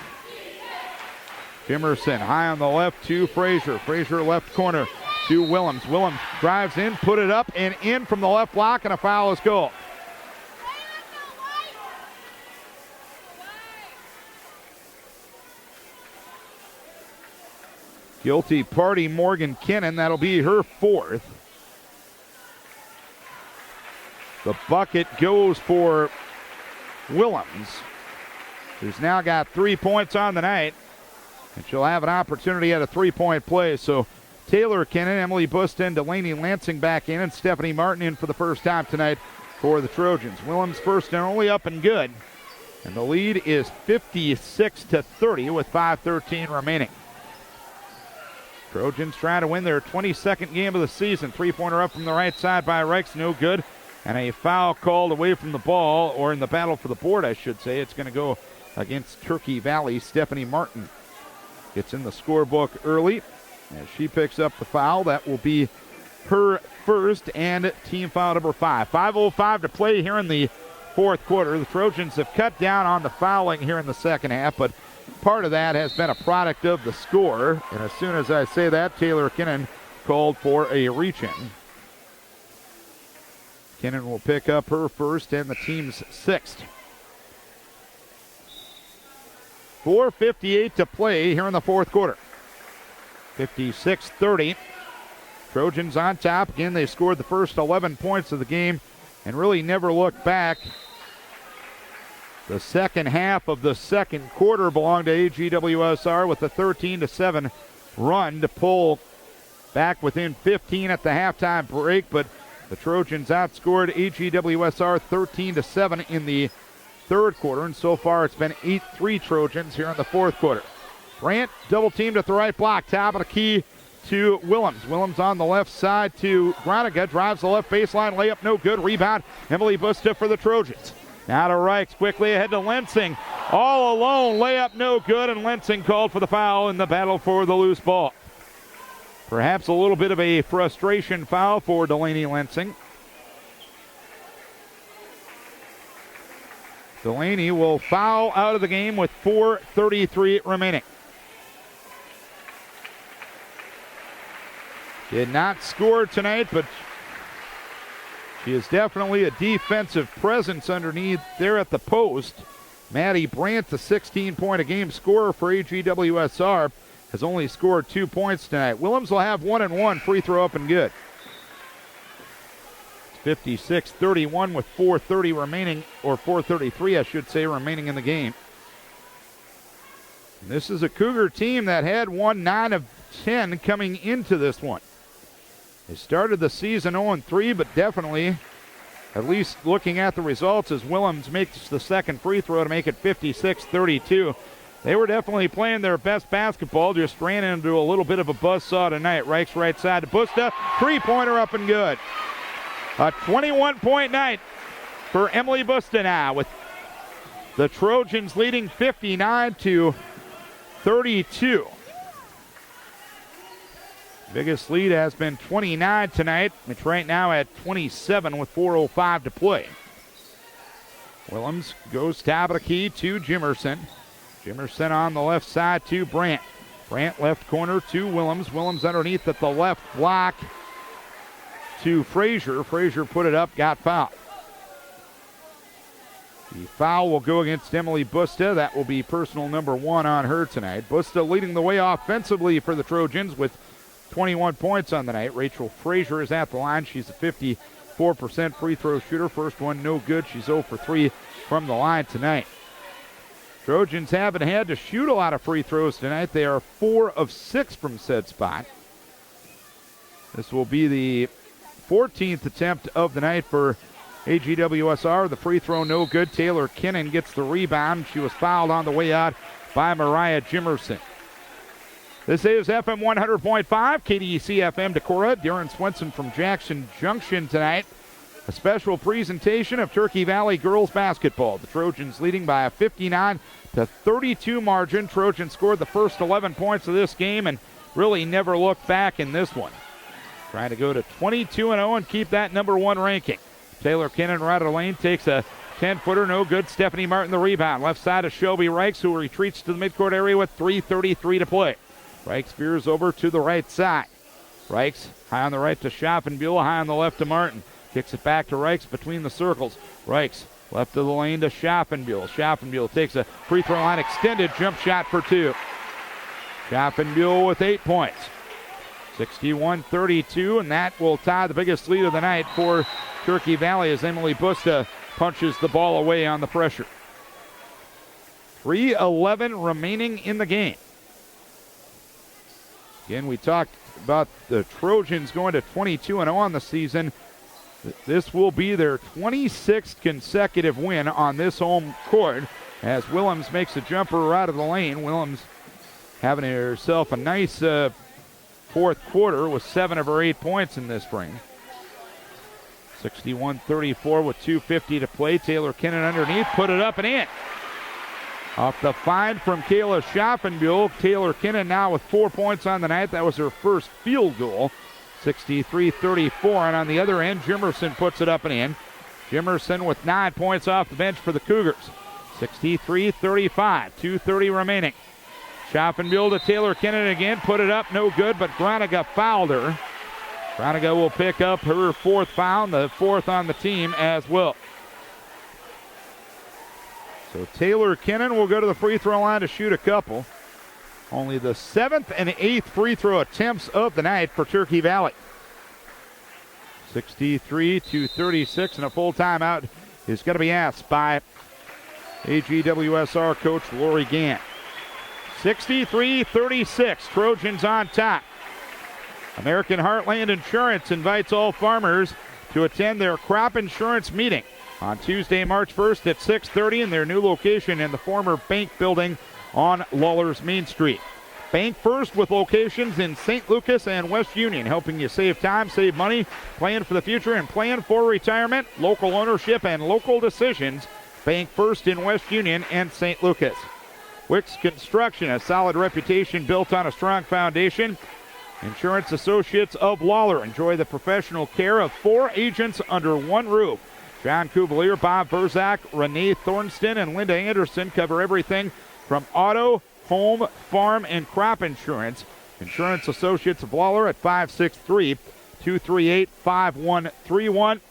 Jimerson high on the left to Frazier. Frazier left corner to Willems. Willems drives in, put it up and in from the left block, and a foul is called. Guilty party Morgan Kinnan. That'll be her fourth. The bucket goes for Willems, who's now got 3 points on the night, and she'll have an opportunity at a three-point play. So Taylor Kinnan, Emily Busta, and Delaney Lansing back in, and Stephanie Martin in for the first time tonight for the Trojans. Willems first and only, up and good. And the lead is 56-30 with 5:13 remaining. Trojans trying to win their 22nd game of the season. Three-pointer up from the right side by Reichs, no good. And a foul called away from the ball, or in the battle for the board, I should say. It's going to go against Turkey Valley. Stephanie Martin gets in the scorebook early as she picks up the foul. That will be her first and team foul number 5. 5:05 to play here in the fourth quarter. The Trojans have cut down on the fouling here in the second half, but part of that has been a product of the score. And as soon as I say that, Taylor Kinnan called for a reach-in. Kinnan will pick up her first and the team's sixth. 4:58 to play here in the fourth quarter. 56-30. Trojans on top. Again, they scored the first 11 points of the game and really never looked back. The second half of the second quarter belonged to AGWSR with a 13-7 run to pull back within 15 at the halftime break, but the Trojans outscored AGWSR 13-7 in the third quarter, and so far it's been 8-3 Trojans here in the fourth quarter. Brandt double teamed at the right block, top of the key to Willems. Willems on the left side to Groninger, drives the left baseline, layup no good, rebound Emily Busta for the Trojans. Now to Reichs, quickly ahead to Lensing, all alone, layup no good, and Lensing called for the foul in the battle for the loose ball. Perhaps a little bit of a frustration foul for Delaney Lensing. Delaney will foul out of the game with 4:33 remaining. Did not score tonight, but she is definitely a defensive presence underneath there at the post. Maddie Brandt, the 16-point-a-game scorer for AGWSR. has only scored 2 points tonight. Willems will have 1 and 1, free throw up and good. 56-31 with 4:30 remaining, or 4:33 I should say, remaining in the game. This is a Cougar team that had won 9 of 10 coming into this one. They started the season 0-3, but definitely, at least looking at the results, as Willems makes the second free throw to make it 56-32. They were definitely playing their best basketball, just ran into a little bit of a buzzsaw tonight. Reich's right side to Busta, three-pointer up and good. A 21-point night for Emily Busta now, with the Trojans leading 59-32. Biggest lead has been 29 tonight. It's right now at 27 with 4:05 to play. Willems goes top of the key to Jimerson. Jimerson on the left side to Brandt. Brandt left corner to Willems. Willems underneath at the left block to Frazier. Frazier put it up, got fouled. The foul will go against Emily Busta. That will be personal number 1 on her tonight. Busta leading the way offensively for the Trojans with 21 points on the night. Rachel Frazier is at the line. She's a 54% free throw shooter. First one no good. She's 0 for 3 from the line tonight. Trojans haven't had to shoot a lot of free throws tonight. They are 4 of 6 from said spot. This will be the 14th attempt of the night for AGWSR. The free throw no good. Taylor Kinnan gets the rebound. She was fouled on the way out by Mariah Jimerson. This is FM 100.5, KDEC FM Decorah. Darren Swenson from Jackson Junction tonight. A special presentation of Turkey Valley girls basketball. The Trojans leading by a 59-32 margin. Trojans scored the first 11 points of this game and really never looked back in this one. Trying to go to 22-0 and keep that number 1 ranking. Taylor Kinnan right of the lane takes a 10-footer, no good. Stephanie Martin the rebound. Left side of Shelby Reichs, who retreats to the midcourt area with 3:33 to play. Reichs veers over to the right side. Reichs high on the right to Schaffenbuhl, high on the left to Martin. Kicks it back to Reichs between the circles. Reichs left of the lane to Schaffenbuhl. Schaffenbuhl takes a free throw line extended jump shot for 2. Schaffenbuhl with 8 points. 61-32, and that will tie the biggest lead of the night for Turkey Valley as Emily Busta punches the ball away on the pressure. 3:11 remaining in the game. Again, we talked about the Trojans going to 22-0 on the season. This will be their 26th consecutive win on this home court as Willems makes a jumper out of the lane. Willems having herself a nice fourth quarter with 7 of her 8 points in this frame. 61-34 with 2:50 to play. Taylor Kinnan underneath, put it up and in. Off the find from Kayla Schaffenbuhl. Taylor Kinnan now with 4 points on the night. That was her first field goal. 63-34, and on the other end, Jimerson puts it up and in. Jimerson with 9 points off the bench for the Cougars. 63-35, 2:30 remaining. Schaffenbuhl to Taylor Kinnan again, put it up, no good, but Groniga fouled her. Groniga will pick up her 4th foul, the 4th on the team as well. So Taylor Kinnan will go to the free throw line to shoot a couple. Only the 7th and 8th free throw attempts of the night for Turkey Valley. 63-36, and a full timeout is going to be asked by AGWSR coach Lori Gant. 63-36, Trojans on top. American Heartland Insurance invites all farmers to attend their crop insurance meeting on Tuesday, March 1st at 6:30 in their new location in the former bank building on Lawler's Main Street. Bank First with locations in St. Lucas and West Union, helping you save time, save money, plan for the future, and plan for retirement, local ownership, and local decisions. Bank First in West Union and St. Lucas. Wicks Construction, a solid reputation built on a strong foundation. Insurance Associates of Lawler. Enjoy the professional care of 4 agents under one roof. John Cuvalier, Bob Verzak, Renee Thornston, and Linda Anderson cover everything from auto, home, farm, and crop insurance. Insurance Associates of Lawler at 563-238-5131.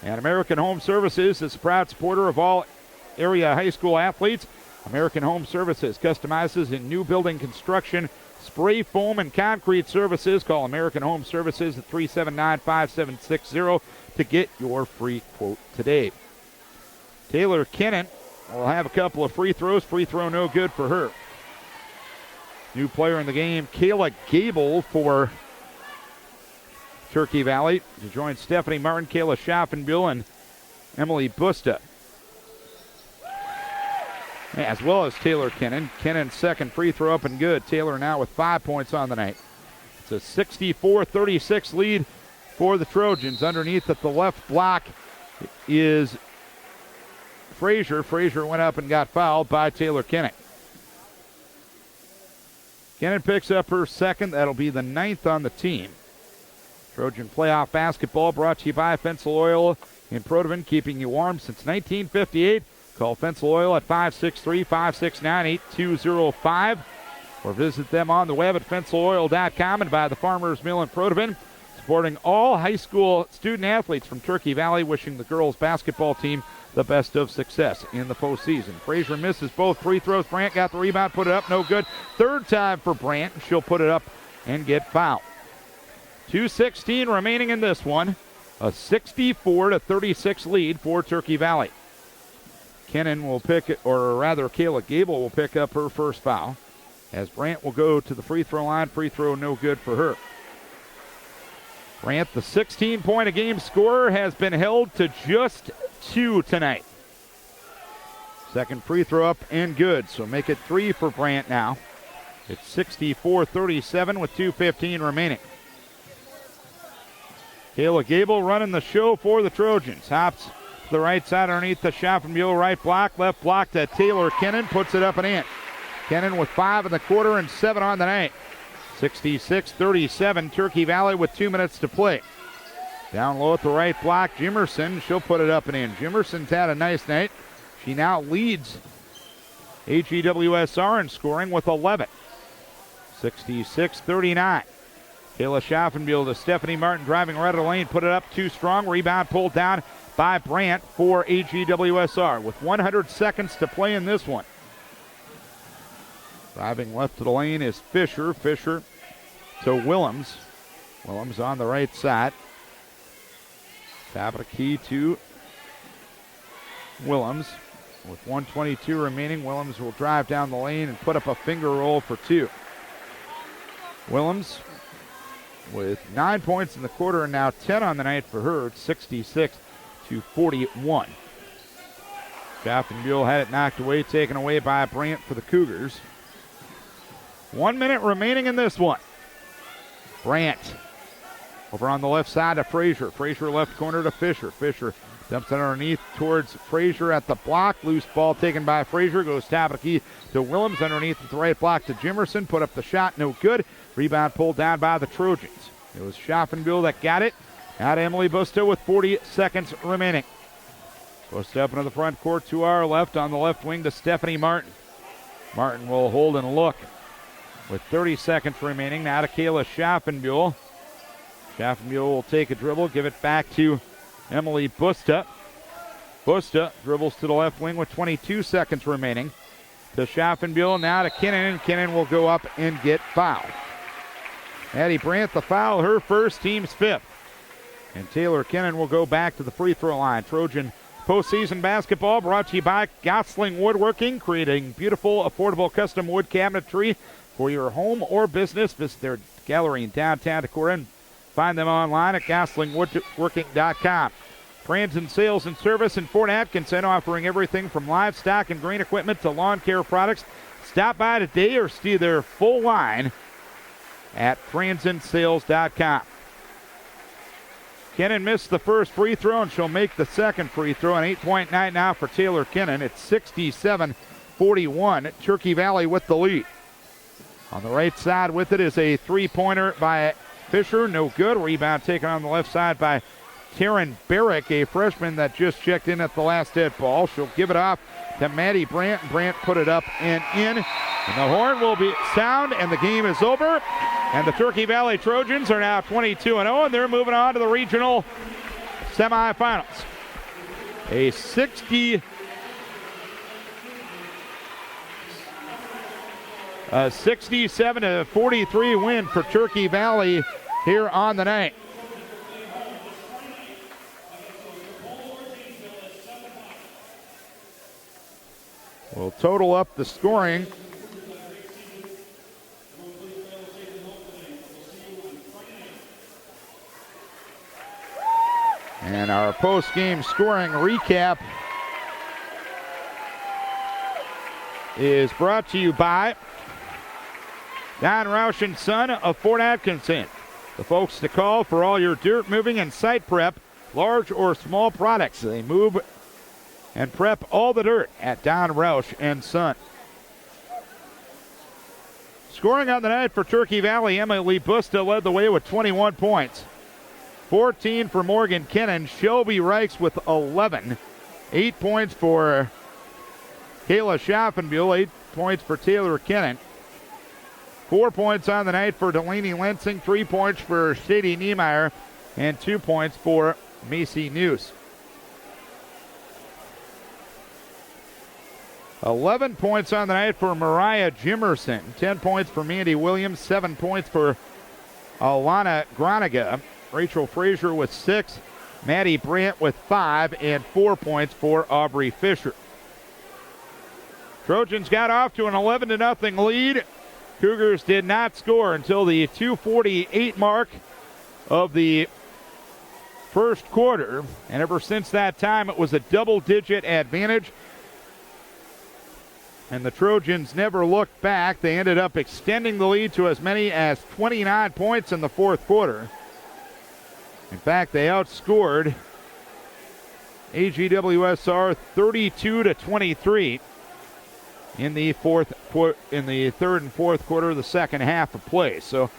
And American Home Services is a proud supporter of all area high school athletes. American Home Services customizes in new building construction, spray foam and concrete services. Call American Home Services at 379-5760 to get your free quote today. Taylor Kennan will have a couple of free throws. Free throw no good for her. New player in the game, Kayla Gable for Turkey Valley to join Stephanie Martin, Kayla Schaffenbill, and Emily Busta, as well as Taylor Kennan. Kennan's second free throw up and good. Taylor now with 5 points on the night. It's a 64-36 lead for the Trojans. Underneath at the left block is Frazier. Frazier went up and got fouled by Taylor Kennan. Kennan picks up her second. That'll be the 9th on the team. Trojan playoff basketball brought to you by Fensel Oil in Protivin, keeping you warm since 1958. Call Fensel Oil at 563-569-8205 or visit them on the web at fenceloil.com and by the Farmers Mill in Protivin, supporting all high school student athletes from Turkey Valley, wishing the girls basketball team the best of success in the postseason. Frazier misses both free throws. Brandt got the rebound, put it up, no good. Third time for Brandt. She'll put it up and get fouled. 2:16 remaining in this one. A 64-36 lead for Turkey Valley. Kennan will pick it, or rather Kayla Gable will pick up her first foul, as Brandt will go to the free throw line. Free throw no good for her. Brandt, the 16-point-a-game scorer, has been held to just 2 tonight. Second free throw up and good, so make it 3 for Brandt now. It's 64-37 with 2:15 remaining. Kayla Gable running the show for the Trojans. Hops to the right side underneath the Schaffenbiel right block. Left block to Taylor Kennan. Puts it up and in. Kennan with 5 in the quarter and 7 on the night. 66-37. Turkey Valley with 2 minutes to play. Down low at the right block, Jimerson. She'll put it up and in. Jimerson's had a nice night. She now leads AGWSR in scoring with 11. 66-39. Kayla Schaffenbiel to Stephanie Martin, driving right of the lane, put it up too strong. Rebound pulled down by Brandt for AGWSR with 100 seconds to play in this one. Driving left to the lane is Fisher. Fisher to Willems. Willems on the right side. Top of the key to Willems. With 1:22 remaining, Willems will drive down the lane and put up a finger roll for 2. Willems with 9 points in the quarter and now 10 on the night for her. It's 66-41. Schaffenbiel had it knocked away, taken away by Brandt for the Cougars. 1 minute remaining in this one. Brandt over on the left side to Frazier. Frazier left corner to Fisher. Fisher dumps it underneath towards Frazier at the block. Loose ball taken by Frazier. Goes top of the key to Willems. Underneath at the right block to Jimerson. Put up the shot. No good. Rebound pulled down by the Trojans. It was Schaffenbiel that got it. Out Emily Busta with 40 seconds remaining. Busta up into the front court to our left. On the left wing to Stephanie Martin. Martin will hold and look with 30 seconds remaining. Now to Kayla Schaffenbiel. Schaffenbiel will take a dribble, give it back to Emily Busta. Busta dribbles to the left wing with 22 seconds remaining. To Schaffenbiel, now to Kennan, and Kennan will go up and get fouled. Addie Brandt the foul, her first, team's 5th. And Taylor Kennan will go back to the free throw line. Trojan postseason basketball brought to you by Gosling Woodworking, creating beautiful, affordable custom wood cabinetry for your home or business. Visit their gallery in downtown Decorah and find them online at goslingwoodworking.com. Franzen Sales and Service in Fort Atkinson, offering everything from livestock and grain equipment to lawn care products. Stop by today or see their full line at franzensales.com. Kennan missed the first free throw, and she'll make the second free throw. An 8-point night now for Taylor Kennan. It's 67-41. Turkey Valley with the lead. On the right side with it is a three-pointer by Fisher. No good. Rebound taken on the left side by Taryn Barrick, a freshman that just checked in at the last dead ball. She'll give it off to Maddie Brandt. Brandt put it up and in. And the horn will be sound, and the game is over. And the Turkey Valley Trojans are now 22-0, and they're moving on to the regional semifinals. A 60 A 67-43 win for Turkey Valley here on the night. We'll total up the scoring. And our post-game scoring recap is brought to you by Don Roush and Son of Fort Atkinson, the folks to call for all your dirt moving and site prep, large or small products. They move and prep all the dirt at Don Roush and Son. Scoring on the night for Turkey Valley, Emily Busta led the way with 21 points. 14 for Morgan Kennan. Shelby Reichs with 11. 8 points for Kayla Schaffenbuhl. 8 points for Taylor Kennan. 4 points on the night for Delaney Lensing. 3 points for Sadie Niemeyer. And 2 points for Macy News. 11 points on the night for Mariah Jimerson. 10 points for Mandy Williams. 7 points for Alana Groniga. Rachel Frazier with 6. Maddie Brandt with 5. And 4 points for Aubrey Fisher. Trojans got off to an 11-0 lead. Cougars did not score until the 2:48 mark of the first quarter. And ever since that time, it was a double-digit advantage. And the Trojans never looked back. They ended up extending the lead to as many as 29 points in the fourth quarter. In fact, they outscored AGWSR 32-23 in the third and fourth quarter of the second half of play. So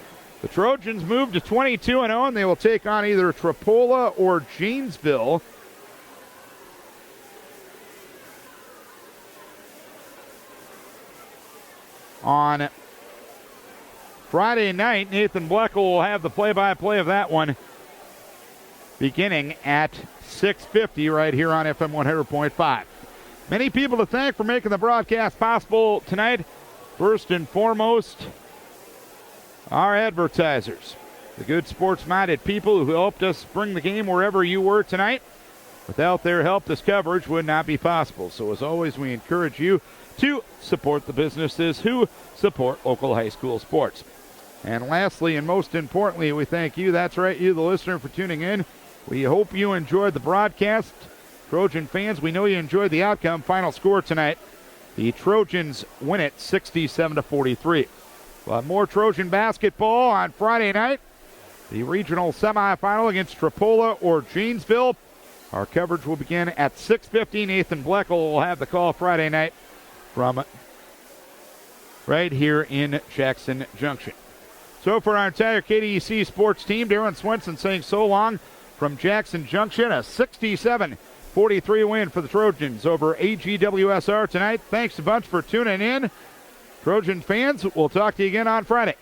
the Trojans move to 22-0, and they will take on either Tripola or Janesville on Friday night. Nathan Bleckel will have the play-by-play of that one beginning at 6:50 right here on FM 100.5. Many people to thank for making the broadcast possible tonight. First and foremost, our advertisers, the good sports-minded people who helped us bring the game wherever you were tonight. Without their help, this coverage would not be possible. So as always, we encourage you to support the businesses who support local high school sports. And lastly, and most importantly, we thank you, that's right, you, the listener, for tuning in. We hope you enjoyed the broadcast. Trojan fans, we know you enjoyed the outcome. Final score tonight, the Trojans win it 67-43. We'll have more Trojan basketball on Friday night. The regional semifinal against Tripola or Janesville. Our coverage will begin at 6:50. Nathan Bleckel will have the call Friday night from right here in Jackson Junction. So for our entire KDEC sports team, Darren Swenson saying so long from Jackson Junction. A 67-43 win for the Trojans over AGWSR tonight. Thanks a bunch for tuning in. Trojan fans, we'll talk to you again on Friday.